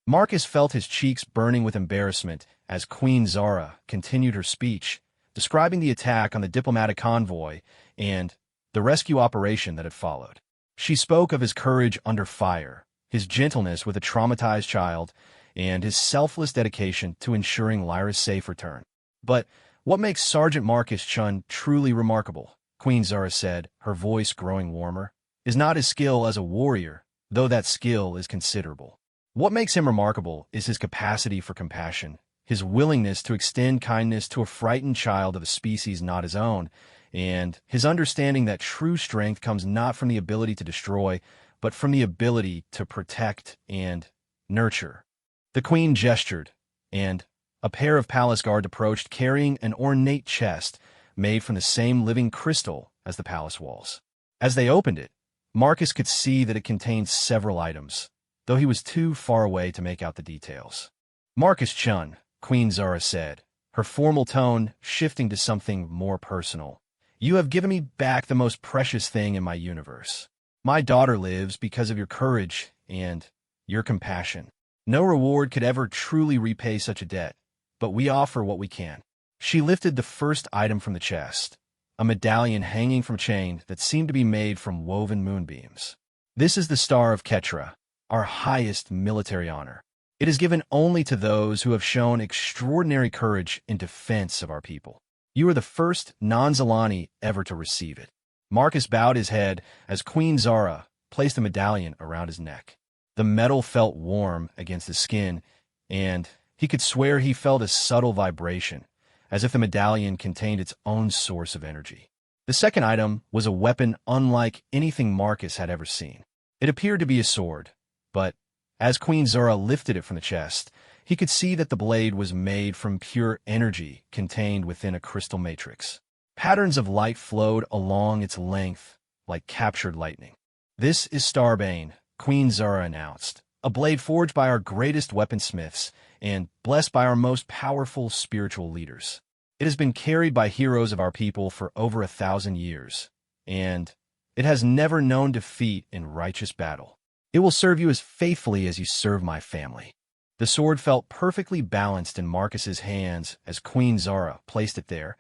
Marcus felt his cheeks burning with embarrassment as Queen Zara continued her speech, describing the attack on the diplomatic convoy and the rescue operation that had followed. She spoke of his courage under fire, his gentleness with a traumatized child, and his selfless dedication to ensuring Lyra's safe return. "But what makes Sergeant Marcus Chun truly remarkable," Queen Zara said, her voice growing warmer, "is not his skill as a warrior, though that skill is considerable. What makes him remarkable is his capacity for compassion, his willingness to extend kindness to a frightened child of a species not his own, and his understanding that true strength comes not from the ability to destroy, but from the ability to protect and nurture." The queen gestured, and a pair of palace guards approached carrying an ornate chest made from the same living crystal as the palace walls. As they opened it, Marcus could see that it contained several items, though he was too far away to make out the details. "Marcus Chun," Queen Zara said, her formal tone shifting to something more personal, "you have given me back the most precious thing in my universe. My daughter lives because of your courage and your compassion. No reward could ever truly repay such a debt, but we offer what we can." She lifted the first item from the chest, a medallion hanging from a chain that seemed to be made from woven moonbeams. "This is the Star of Ketra, our highest military honor. It is given only to those who have shown extraordinary courage in defense of our people. You are the first non-Zalani ever to receive it." Marcus bowed his head as Queen Zara placed the medallion around his neck. The metal felt warm against his skin, and he could swear he felt a subtle vibration, as if the medallion contained its own source of energy. The second item was a weapon unlike anything Marcus had ever seen. It appeared to be a sword, but as Queen Zora lifted it from the chest, he could see that the blade was made from pure energy contained within a crystal matrix. Patterns of light flowed along its length like captured lightning. "This is Starbane," Queen Zora announced, "a blade forged by our greatest weaponsmiths and blessed by our most powerful spiritual leaders. It has been carried by heroes of our people for over 1,000 years, and it has never known defeat in righteous battle. It will serve you as faithfully as you serve my family." The sword felt perfectly balanced in Marcus's hands as Queen Zora placed it there,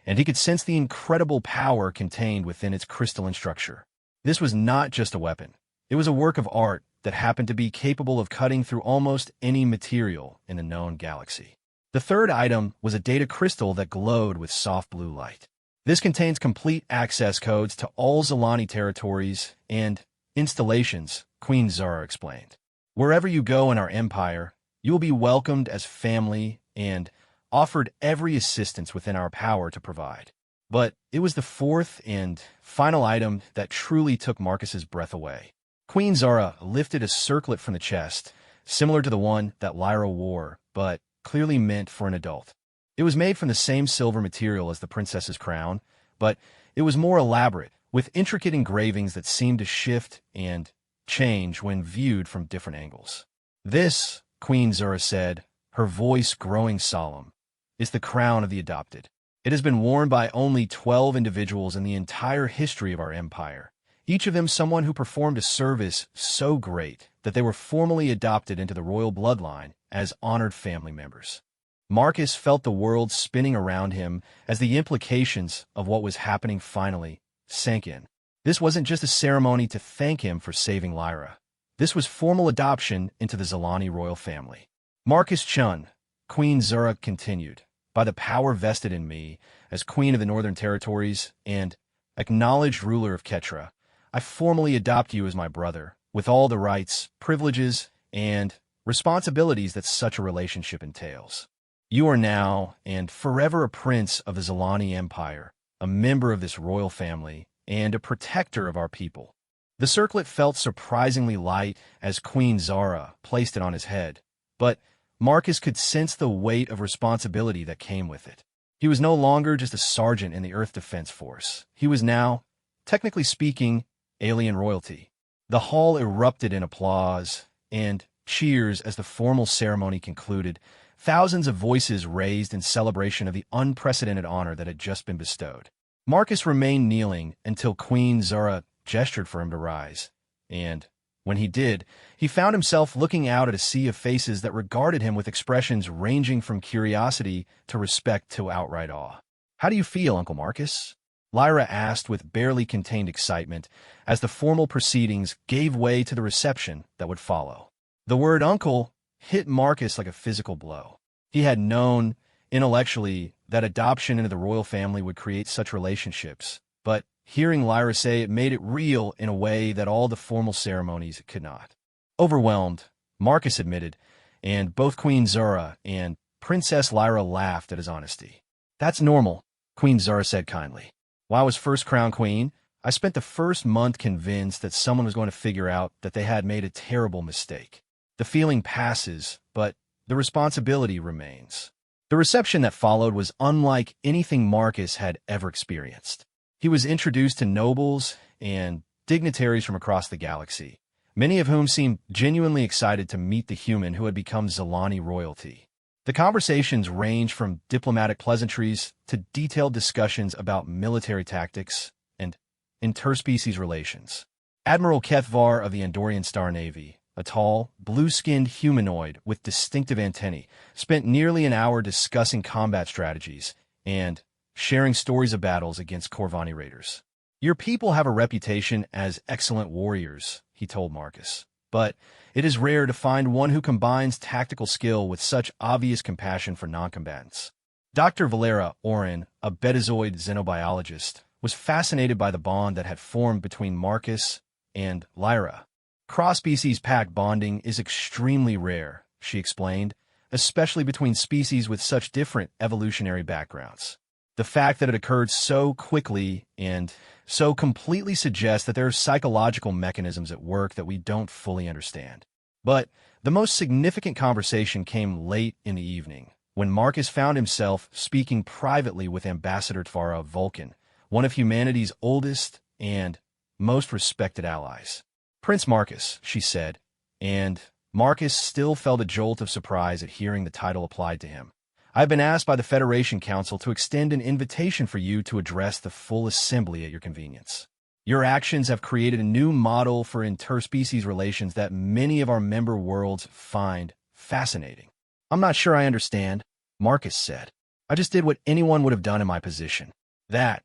and he could sense the incredible power contained within its crystalline structure. This was not just a weapon. It was a work of art that happened to be capable of cutting through almost any material in the known galaxy. The third item was a data crystal that glowed with soft blue light. "This contains complete access codes to all Zilani territories and installations," Queen Zora explained. "Wherever you go in our empire, you will be welcomed as family and offered every assistance within our power to provide." But it was the fourth and final item that truly took Marcus's breath away. Queen Zora lifted a circlet from the chest, similar to the one that Lyra wore, but clearly meant for an adult. It was made from the same silver material as the princess's crown, but it was more elaborate, with intricate engravings that seemed to shift and change when viewed from different angles. "This," Queen Zora said, her voice growing solemn, "is the crown of the adopted. It has been worn by only 12 individuals in the entire history of our empire, each of them someone who performed a service so great that they were formally adopted into the royal bloodline as honored family members." Marcus felt the world spinning around him as the implications of what was happening finally sank in. This wasn't just a ceremony to thank him for saving Lyra. This was formal adoption into the Zilani royal family. "Marcus Chun," Queen Zora continued, "by the power vested in me as Queen of the Northern Territories and acknowledged ruler of Ketra, I formally adopt you as my brother, with all the rights, privileges, and responsibilities that such a relationship entails. You are now and forever a prince of the Zilani Empire, a member of this royal family, and a protector of our people." The circlet felt surprisingly light as Queen Zora placed it on his head, but Marcus could sense the weight of responsibility that came with it. He was no longer just a sergeant in the Earth Defense Force. He was now, technically speaking, alien royalty. The hall erupted in applause and cheers as the formal ceremony concluded, thousands of voices raised in celebration of the unprecedented honor that had just been bestowed. Marcus remained kneeling until Queen Zora gestured for him to rise, and when he did, he found himself looking out at a sea of faces that regarded him with expressions ranging from curiosity to respect to outright awe. "How do you feel, Uncle Marcus?" Lyra asked with barely contained excitement as the formal proceedings gave way to the reception that would follow. The word uncle hit Marcus like a physical blow. He had known, intellectually, that adoption into the royal family would create such relationships, but hearing Lyra say it made it real in a way that all the formal ceremonies could not. Overwhelmed, Marcus admitted, and both Queen Zora and Princess Lyra laughed at his honesty. "That's normal," Queen Zora said kindly. "While I was first crowned queen, I spent the first month convinced that someone was going to figure out that they had made a terrible mistake. The feeling passes, but the responsibility remains." The reception that followed was unlike anything Marcus had ever experienced. He was introduced to nobles and dignitaries from across the galaxy, many of whom seemed genuinely excited to meet the human who had become Zilani royalty. The conversations ranged from diplomatic pleasantries to detailed discussions about military tactics and interspecies relations. Admiral Kethvar of the Andorian Star Navy, a tall, blue-skinned humanoid with distinctive antennae, spent nearly an hour discussing combat strategies and sharing stories of battles against Corvani raiders. "Your people have a reputation as excellent warriors," he told Marcus, "but it is rare to find one who combines tactical skill with such obvious compassion for noncombatants." Dr. Valera Oren, a Betazoid xenobiologist, was fascinated by the bond that had formed between Marcus and Lyra. "Cross-species pack bonding is extremely rare," she explained, "especially between species with such different evolutionary backgrounds. The fact that it occurred so quickly and so completely suggests that there are psychological mechanisms at work that we don't fully understand. But the most significant conversation came late in the evening, when Marcus found himself speaking privately with Ambassador Tvara of Vulcan, one of humanity's oldest and most respected allies. "Prince Marcus," she said, and Marcus still felt a jolt of surprise at hearing the title applied to him. "I've been asked by the Federation Council to extend an invitation for you to address the full assembly at your convenience. Your actions have created a new model for interspecies relations that many of our member worlds find fascinating." "I'm not sure I understand," Marcus said. "I just did what anyone would have done in my position." "That,"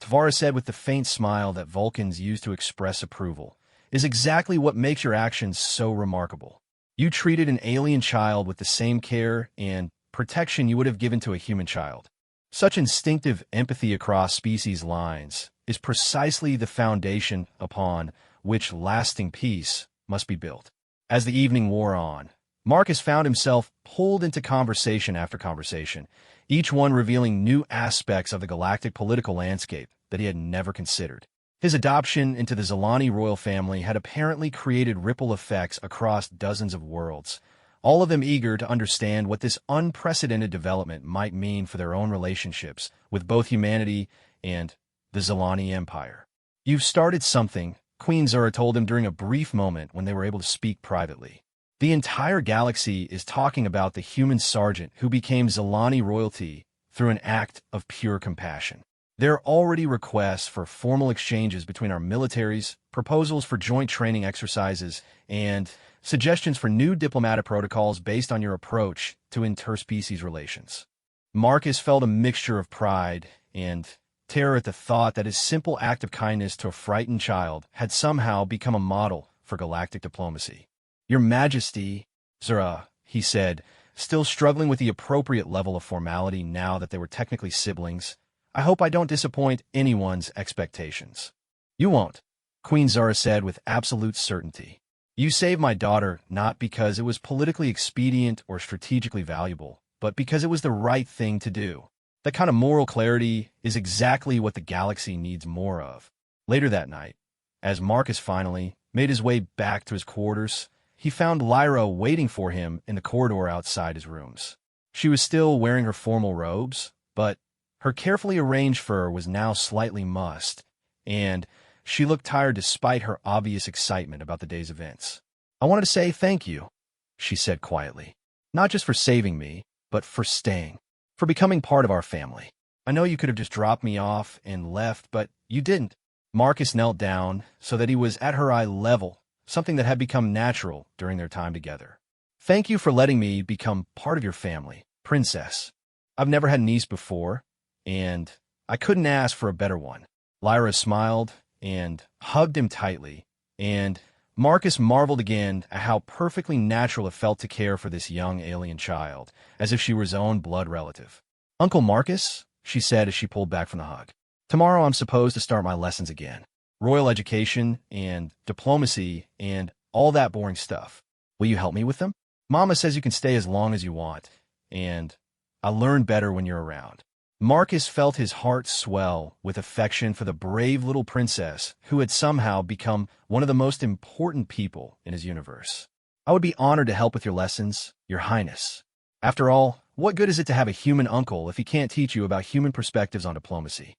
Tvara said with the faint smile that Vulcans use to express approval, "is exactly what makes your actions so remarkable. You treated an alien child with the same care and protection you would have given to a human child. Such instinctive empathy across species lines is precisely the foundation upon which lasting peace must be built." As the evening wore on, Marcus found himself pulled into conversation after conversation, each one revealing new aspects of the galactic political landscape that he had never considered. His adoption into the Zilani royal family had apparently created ripple effects across dozens of worlds, all of them eager to understand what this unprecedented development might mean for their own relationships with both humanity and the Zilani Empire. "You've started something," Queen Zura told him during a brief moment when they were able to speak privately. "The entire galaxy is talking about the human sergeant who became Zilani royalty through an act of pure compassion. There are already requests for formal exchanges between our militaries, proposals for joint training exercises, and suggestions for new diplomatic protocols based on your approach to interspecies relations." Marcus felt a mixture of pride and terror at the thought that his simple act of kindness to a frightened child had somehow become a model for galactic diplomacy. "Your Majesty," Zura, he said, still struggling with the appropriate level of formality now that they were technically siblings, "I hope I don't disappoint anyone's expectations." "You won't," Queen Zura said with absolute certainty. "You saved my daughter not because it was politically expedient or strategically valuable, but because it was the right thing to do. That kind of moral clarity is exactly what the galaxy needs more of." Later that night, as Marcus finally made his way back to his quarters, he found Lyra waiting for him in the corridor outside his rooms. She was still wearing her formal robes, but her carefully arranged fur was now slightly mussed, and she looked tired despite her obvious excitement about the day's events. "I wanted to say thank you," she said quietly. "Not just for saving me, but for staying, for becoming part of our family. I know you could have just dropped me off and left, but you didn't." Marcus knelt down so that he was at her eye level, something that had become natural during their time together. "Thank you for letting me become part of your family, Princess. I've never had a niece before, and I couldn't ask for a better one." Lyra smiled and hugged him tightly, and Marcus marveled again at how perfectly natural it felt to care for this young alien child, as if she were his own blood relative. "Uncle Marcus," she said as she pulled back from the hug, "tomorrow I'm supposed to start my lessons again. Royal education and diplomacy and all that boring stuff. Will you help me with them? Mama says you can stay as long as you want, and I learn better when you're around." Marcus felt his heart swell with affection for the brave little princess who had somehow become one of the most important people in his universe. "I would be honored to help with your lessons, Your Highness. After all, what good is it to have a human uncle if he can't teach you about human perspectives on diplomacy?"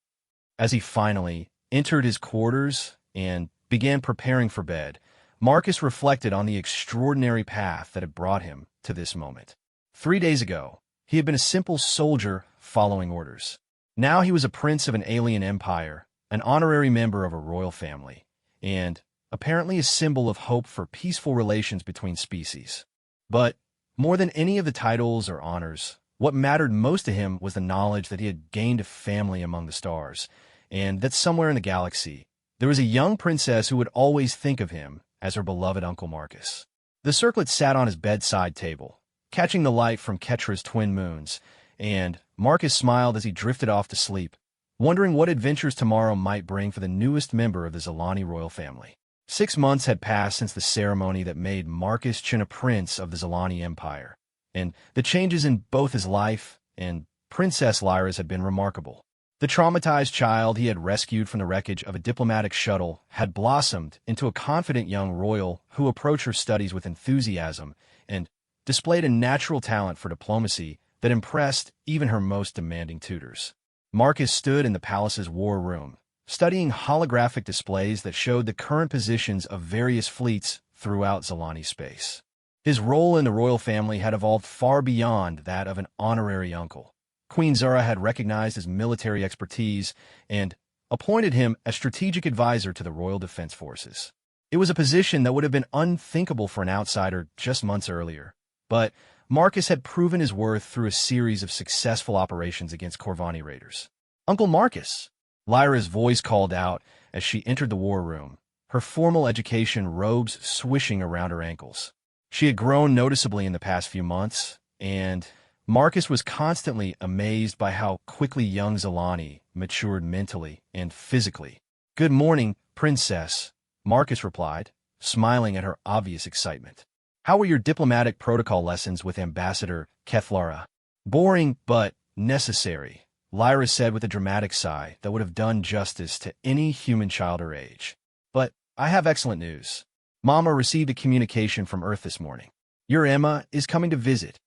As he finally entered his quarters and began preparing for bed, Marcus reflected on the extraordinary path that had brought him to this moment. 3 days ago, he had been a simple soldier following orders. Now he was a prince of an alien empire, an honorary member of a royal family, and apparently a symbol of hope for peaceful relations between species. But more than any of the titles or honors, what mattered most to him was the knowledge that he had gained a family among the stars, and that somewhere in the galaxy, there was a young princess who would always think of him as her beloved Uncle Marcus. The circlet sat on his bedside table, catching the light from Ketra's twin moons, and Marcus smiled as he drifted off to sleep, wondering what adventures tomorrow might bring for the newest member of the Zilani royal family. 6 months had passed since the ceremony that made Marcus Chin a prince of the Zilani Empire, and the changes in both his life and Princess Lyra's had been remarkable. The traumatized child he had rescued from the wreckage of a diplomatic shuttle had blossomed into a confident young royal who approached her studies with enthusiasm and displayed a natural talent for diplomacy that impressed even her most demanding tutors. Marcus stood in the palace's war room, studying holographic displays that showed the current positions of various fleets throughout Zalani space. His role in the royal family had evolved far beyond that of an honorary uncle. Queen Zara had recognized his military expertise and appointed him as strategic advisor to the Royal Defense Forces. It was a position that would have been unthinkable for an outsider just months earlier, but Marcus had proven his worth through a series of successful operations against Corvani raiders. "Uncle Marcus!" Lyra's voice called out as she entered the war room, her formal education robes swishing around her ankles. She had grown noticeably in the past few months, and Marcus was constantly amazed by how quickly young Zalani matured mentally and physically. "Good morning, Princess," Marcus replied, smiling at her obvious excitement. "How were your diplomatic protocol lessons with Ambassador Kethlara?" "Boring, but necessary," Lyra said with a dramatic sigh that would have done justice to any human child her age. "But I have excellent news. Mama received a communication from Earth this morning. Your Emma is coming to visit."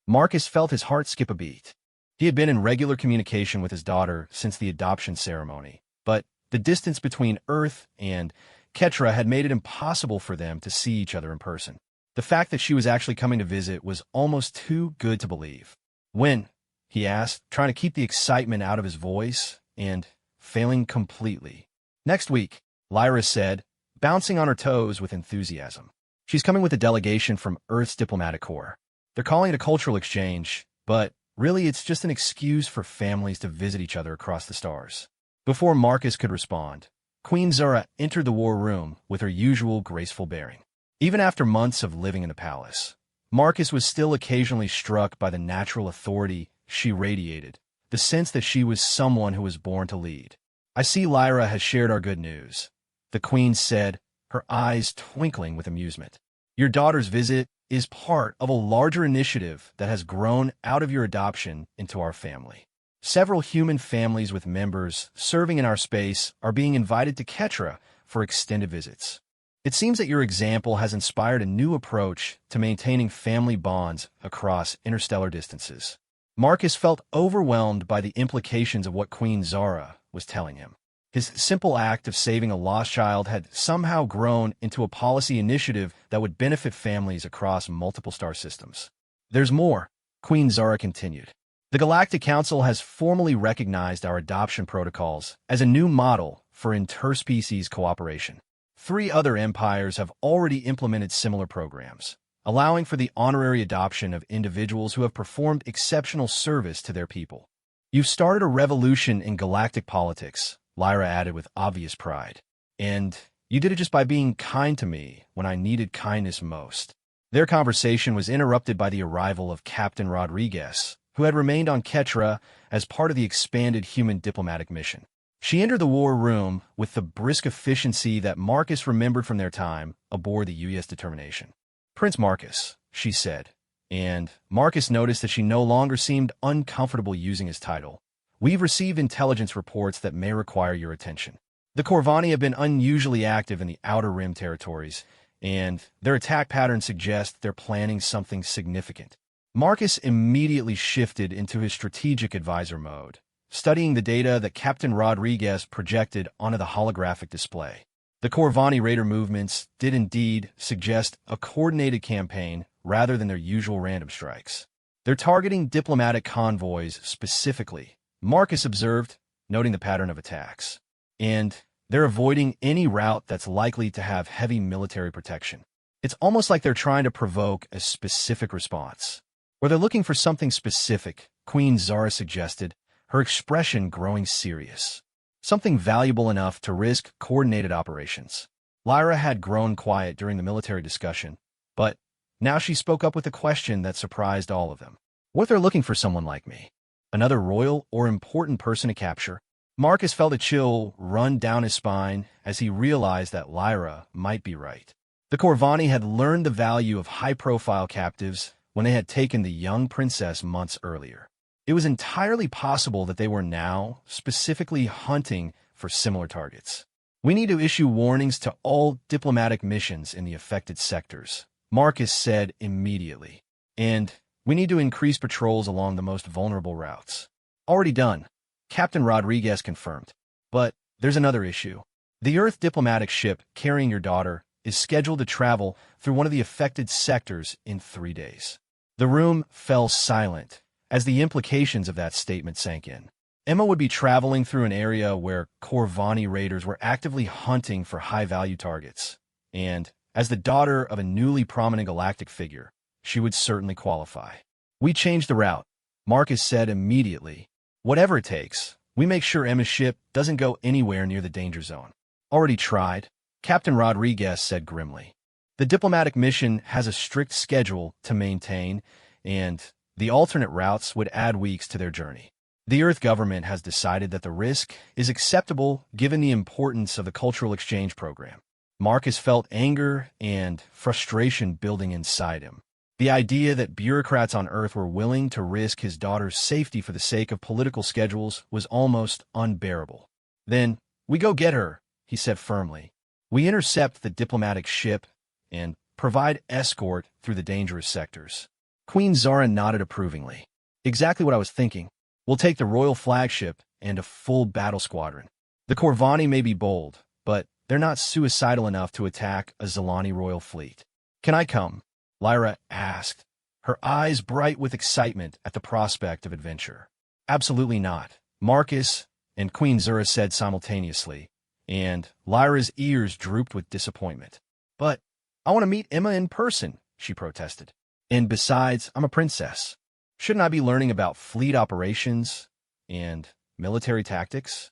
Marcus felt his heart skip a beat. He had been in regular communication with his daughter since the adoption ceremony, but the distance between Earth and Ketra had made it impossible for them to see each other in person. The fact that she was actually coming to visit was almost too good to believe. "When?" he asked, trying to keep the excitement out of his voice and failing completely. "Next week," Lyra said, bouncing on her toes with enthusiasm. "She's coming with a delegation from Earth's diplomatic corps. They're calling it a cultural exchange, but really it's just an excuse for families to visit each other across the stars." Before Marcus could respond, Queen Zara entered the war room with her usual graceful bearing. Even after months of living in the palace, Marcus was still occasionally struck by the natural authority she radiated, the sense that she was someone who was born to lead. "I see Lyra has shared our good news," the queen said, her eyes twinkling with amusement. "Your daughter's visit is part of a larger initiative that has grown out of your adoption into our family. Several human families with members serving in our space are being invited to Ketra for extended visits. It seems that your example has inspired a new approach to maintaining family bonds across interstellar distances." Marcus felt overwhelmed by the implications of what Queen Zara was telling him. His simple act of saving a lost child had somehow grown into a policy initiative that would benefit families across multiple star systems. "There's more," Queen Zara continued. "The Galactic Council has formally recognized our adoption protocols as a new model for interspecies cooperation. 3 other empires have already implemented similar programs, allowing for the honorary adoption of individuals who have performed exceptional service to their people. You've started a revolution in galactic politics," Lyra added with obvious pride. "And you did it just by being kind to me when I needed kindness most." Their conversation was interrupted by the arrival of Captain Rodriguez, who had remained on Ketra as part of the expanded human diplomatic mission. She entered the war room with the brisk efficiency that Marcus remembered from their time aboard the UES Determination. "Prince Marcus," she said, and Marcus noticed that she no longer seemed uncomfortable using his title. "We've received intelligence reports that may require your attention. The Corvani have been unusually active in the Outer Rim territories, and their attack pattern suggests they're planning something significant." Marcus immediately shifted into his strategic advisor mode, studying the data that Captain Rodriguez projected onto the holographic display. The Corvani raider movements did indeed suggest a coordinated campaign rather than their usual random strikes. "They're targeting diplomatic convoys specifically," Marcus observed, noting the pattern of attacks. "And they're avoiding any route that's likely to have heavy military protection. It's almost like they're trying to provoke a specific response. Or they're looking for something specific," Queen Zara suggested, her expression growing serious. "Something valuable enough to risk coordinated operations." Lyra had grown quiet during the military discussion, but now she spoke up with a question that surprised all of them. "What if they're looking for someone like me? Another royal or important person to capture?" Marcus felt a chill run down his spine as he realized that Lyra might be right. The Corvani had learned the value of high-profile captives when they had taken the young princess months earlier. It was entirely possible that they were now specifically hunting for similar targets. We need to issue warnings to all diplomatic missions in the affected sectors, Marcus said immediately. And we need to increase patrols along the most vulnerable routes. Already done, Captain Rodriguez confirmed. But there's another issue. The Earth diplomatic ship carrying your daughter is scheduled to travel through one of the affected sectors in 3 days. The room fell silent as the implications of that statement sank in. Emma would be traveling through an area where Corvani raiders were actively hunting for high-value targets. And, as the daughter of a newly prominent galactic figure, she would certainly qualify. We changed the route, Marcus said immediately. Whatever it takes, we make sure Emma's ship doesn't go anywhere near the danger zone. Already tried, Captain Rodriguez said grimly. The diplomatic mission has a strict schedule to maintain, and the alternate routes would add weeks to their journey. The Earth government has decided that the risk is acceptable given the importance of the cultural exchange program. Marcus felt anger and frustration building inside him. The idea that bureaucrats on Earth were willing to risk his daughter's safety for the sake of political schedules was almost unbearable. Then, we go get her, he said firmly. We intercept the diplomatic ship and provide escort through the dangerous sectors. Queen Zara nodded approvingly. Exactly what I was thinking. We'll take the royal flagship and a full battle squadron. The Corvani may be bold, but they're not suicidal enough to attack a Zilani royal fleet. Can I come? Lyra asked, her eyes bright with excitement at the prospect of adventure. Absolutely not, Marcus and Queen Zura said simultaneously, and Lyra's ears drooped with disappointment. But I want to meet Emma in person, she protested. And besides, I'm a princess. Shouldn't I be learning about fleet operations and military tactics?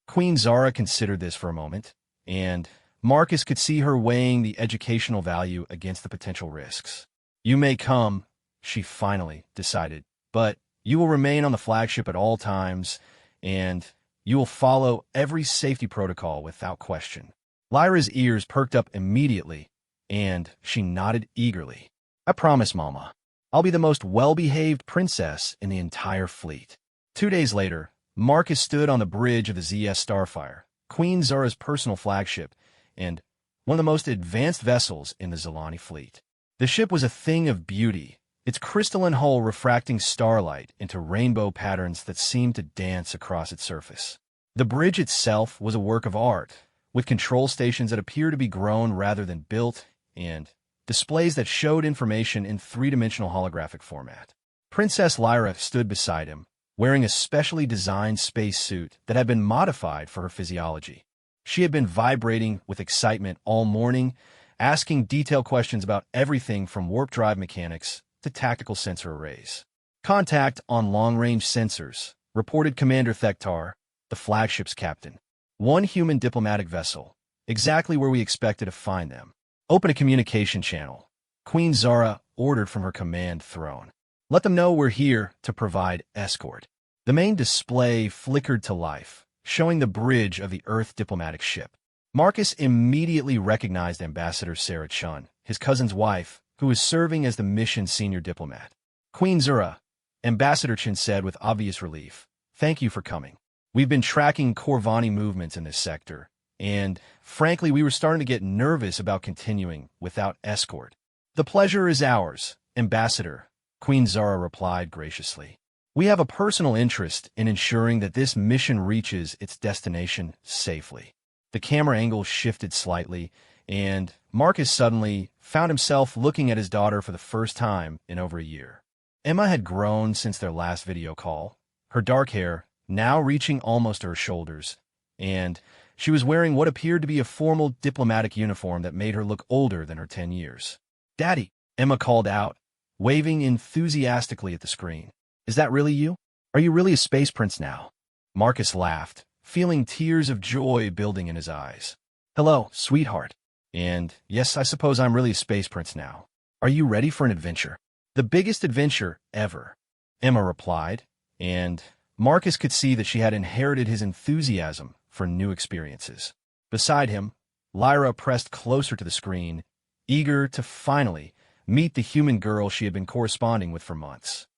Queen Zara considered this for a moment, and Marcus could see her weighing the educational value against the potential risks. You may come, she finally decided, but you will remain on the flagship at all times, and you will follow every safety protocol without question. Lyra's ears perked up immediately, and she nodded eagerly. I promise, Mama. I'll be the most well-behaved princess in the entire fleet. 2 days later, Marcus stood on the bridge of the ZS Starfire, Queen Zara's personal flagship, and one of the most advanced vessels in the Zilani fleet. The ship was a thing of beauty, its crystalline hull refracting starlight into rainbow patterns that seemed to dance across its surface. The bridge itself was a work of art, with control stations that appeared to be grown rather than built, and displays that showed information in three-dimensional holographic format. Princess Lyra stood beside him, wearing a specially designed space suit that had been modified for her physiology. She had been vibrating with excitement all morning, asking detailed questions about everything from warp drive mechanics to tactical sensor arrays. Contact on long-range sensors, reported Commander Thektar, the flagship's captain. One human diplomatic vessel, exactly where we expected to find them. Open a communication channel, Queen Zara ordered from her command throne. Let them know we're here to provide escort. The main display flickered to life, showing the bridge of the Earth diplomatic ship. Marcus immediately recognized Ambassador Sarah Chun, his cousin's wife, who was serving as the mission's senior diplomat. Queen Zura, Ambassador Chun said with obvious relief, thank you for coming. We've been tracking Corvani movements in this sector, and, frankly, we were starting to get nervous about continuing without escort. The pleasure is ours, Ambassador, Queen Zara replied graciously. We have a personal interest in ensuring that this mission reaches its destination safely. The camera angle shifted slightly, and Marcus suddenly found himself looking at his daughter for the first time in over a year. Emma had grown since their last video call, her dark hair now reaching almost to her shoulders, and she was wearing what appeared to be a formal diplomatic uniform that made her look older than her 10 years. Daddy, Emma called out, waving enthusiastically at the screen. Is that really you? Are you really a space prince now? Marcus laughed, feeling tears of joy building in his eyes. Hello, sweetheart. And yes, I suppose I'm really a space prince now. Are you ready for an adventure? The biggest adventure ever, Emma replied, and Marcus could see that she had inherited his enthusiasm for new experiences. Beside him, Lyra pressed closer to the screen, eager to finally meet the human girl she had been corresponding with for months.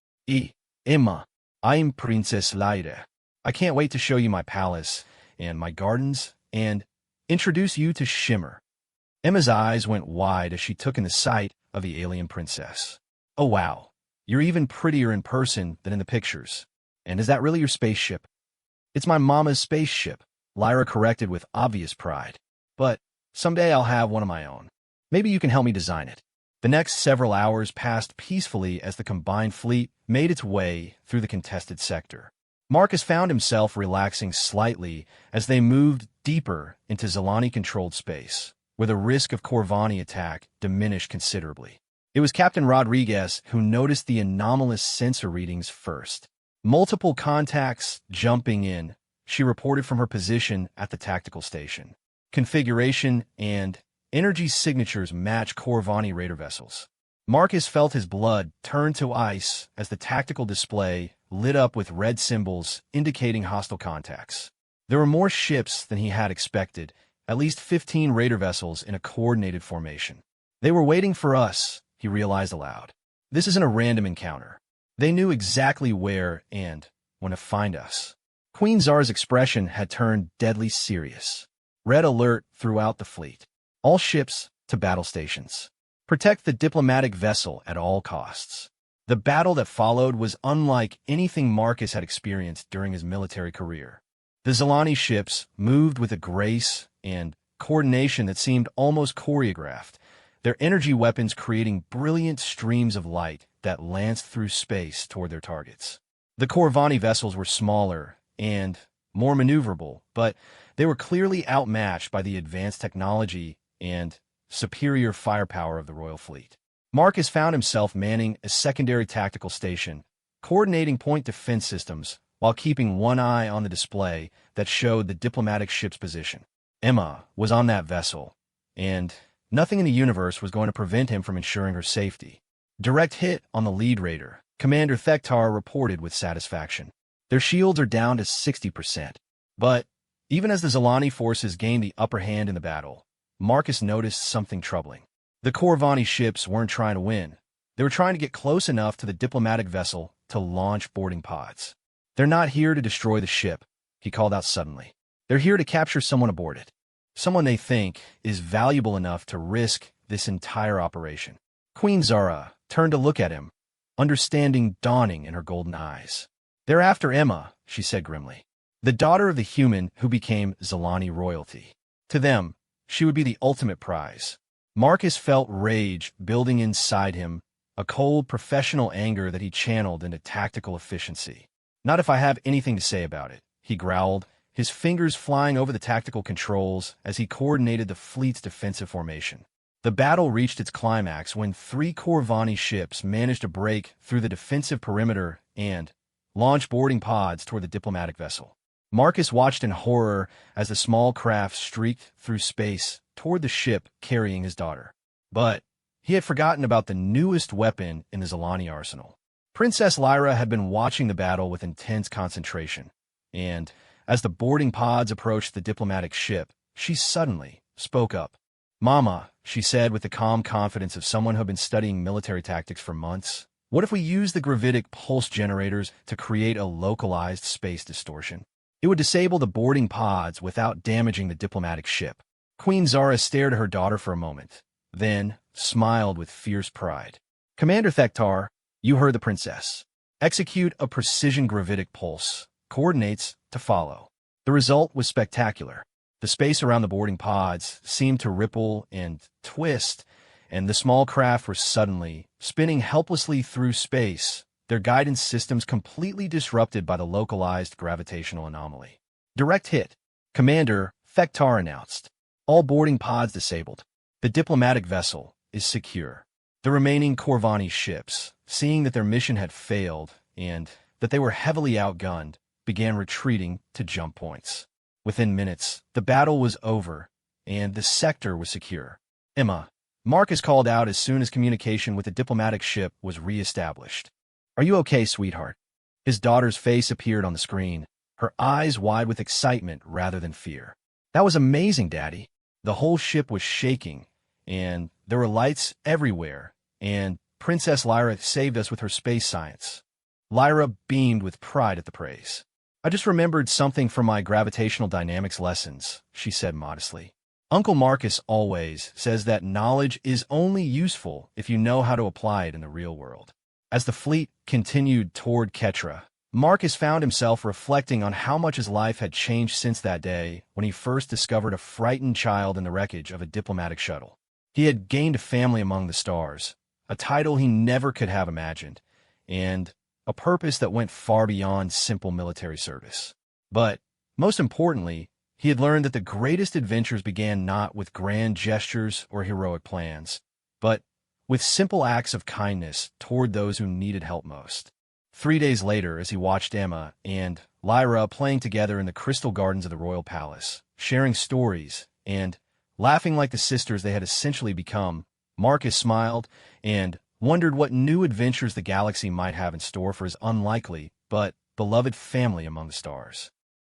Emma, I'm Princess Lyra. I can't wait to show you my palace and my gardens and introduce you to Shimmer. Emma's eyes went wide as she took in the sight of the alien princess. Oh wow, you're even prettier in person than in the pictures. And is that really your spaceship? It's my mama's spaceship, Lyra corrected with obvious pride. But someday I'll have one of my own. Maybe you can help me design it. The next several hours passed peacefully as the combined fleet made its way through the contested sector. Marcus found himself relaxing slightly as they moved deeper into Zalani-controlled space, where the risk of Corvani attack diminished considerably. It was Captain Rodriguez who noticed the anomalous sensor readings first. Multiple contacts jumping in, she reported from her position at the tactical station. Configuration and energy signatures match Corvani raider vessels. Marcus felt his blood turn to ice as the tactical display lit up with red symbols indicating hostile contacts. There were more ships than he had expected, at least 15 raider vessels in a coordinated formation. They were waiting for us, he realized aloud. This isn't a random encounter. They knew exactly where and when to find us. Queen Zara's expression had turned deadly serious. Red alert throughout the fleet. All ships to battle stations. Protect the diplomatic vessel at all costs. The battle that followed was unlike anything Marcus had experienced during his military career. The Zalani ships moved with a grace and coordination that seemed almost choreographed, their energy weapons creating brilliant streams of light that lanced through space toward their targets. The Corvani vessels were smaller and more maneuverable, but they were clearly outmatched by the advanced technology and superior firepower of the Royal Fleet. Marcus found himself manning a secondary tactical station, coordinating point defense systems while keeping one eye on the display that showed the diplomatic ship's position. Emma was on that vessel, and nothing in the universe was going to prevent him from ensuring her safety. Direct hit on the lead raider, Commander Thektar reported with satisfaction. Their shields are down to 60%. But even as the Zalani forces gained the upper hand in the battle, Marcus noticed something troubling. The Corvani ships weren't trying to win. They were trying to get close enough to the diplomatic vessel to launch boarding pods. They're not here to destroy the ship, he called out suddenly. They're here to capture someone aboard it. Someone they think is valuable enough to risk this entire operation. Queen Zara turned to look at him, understanding dawning in her golden eyes. They're after Emma, she said grimly. The daughter of the human who became Zalani royalty. To them, she would be the ultimate prize. Marcus felt rage building inside him, a cold professional anger that he channeled into tactical efficiency. Not if I have anything to say about it, he growled, his fingers flying over the tactical controls as he coordinated the fleet's defensive formation. The battle reached its climax when 3 Corvani ships managed to break through the defensive perimeter and launch boarding pods toward the diplomatic vessel. Marcus watched in horror as the small craft streaked through space toward the ship carrying his daughter. But he had forgotten about the newest weapon in the Zalani arsenal. Princess Lyra had been watching the battle with intense concentration, and as the boarding pods approached the diplomatic ship, she suddenly spoke up. Mama, she said with the calm confidence of someone who had been studying military tactics for months, what if we use the gravitic pulse generators to create a localized space distortion? It would disable the boarding pods without damaging the diplomatic ship. Queen Zara stared at her daughter for a moment, then smiled with fierce pride. Commander Thektar, you heard the princess. Execute a precision gravitic pulse. Coordinates to follow. The result was spectacular. The space around the boarding pods seemed to ripple and twist, and the small craft were suddenly spinning helplessly through space, their guidance systems completely disrupted by the localized gravitational anomaly. Direct hit. Commander Thektar announced. All boarding pods disabled. The diplomatic vessel is secure. The remaining Corvani ships, seeing that their mission had failed and that they were heavily outgunned, began retreating to jump points. Within minutes, the battle was over, and the sector was secure. Emma, Marcus called out as soon as communication with the diplomatic ship was re-established. Are you okay, sweetheart? His daughter's face appeared on the screen, her eyes wide with excitement rather than fear. That was amazing, Daddy. The whole ship was shaking, and there were lights everywhere, and Princess Lyra saved us with her space science. Lyra beamed with pride at the praise. I just remembered something from my gravitational dynamics lessons, she said modestly. Uncle Marcus always says that knowledge is only useful if you know how to apply it in the real world. As the fleet continued toward Ketra, Marcus found himself reflecting on how much his life had changed since that day when he first discovered a frightened child in the wreckage of a diplomatic shuttle. He had gained a family among the stars, a title he never could have imagined, and a purpose that went far beyond simple military service. But, most importantly, he had learned that the greatest adventures began not with grand gestures or heroic plans, but with simple acts of kindness toward those who needed help most. 3 days later, as he watched Emma and Lyra playing together in the crystal gardens of the royal palace, sharing stories and laughing like the sisters they had essentially become, Marcus smiled and wondered what new adventures the galaxy might have in store for his unlikely but beloved family among the stars.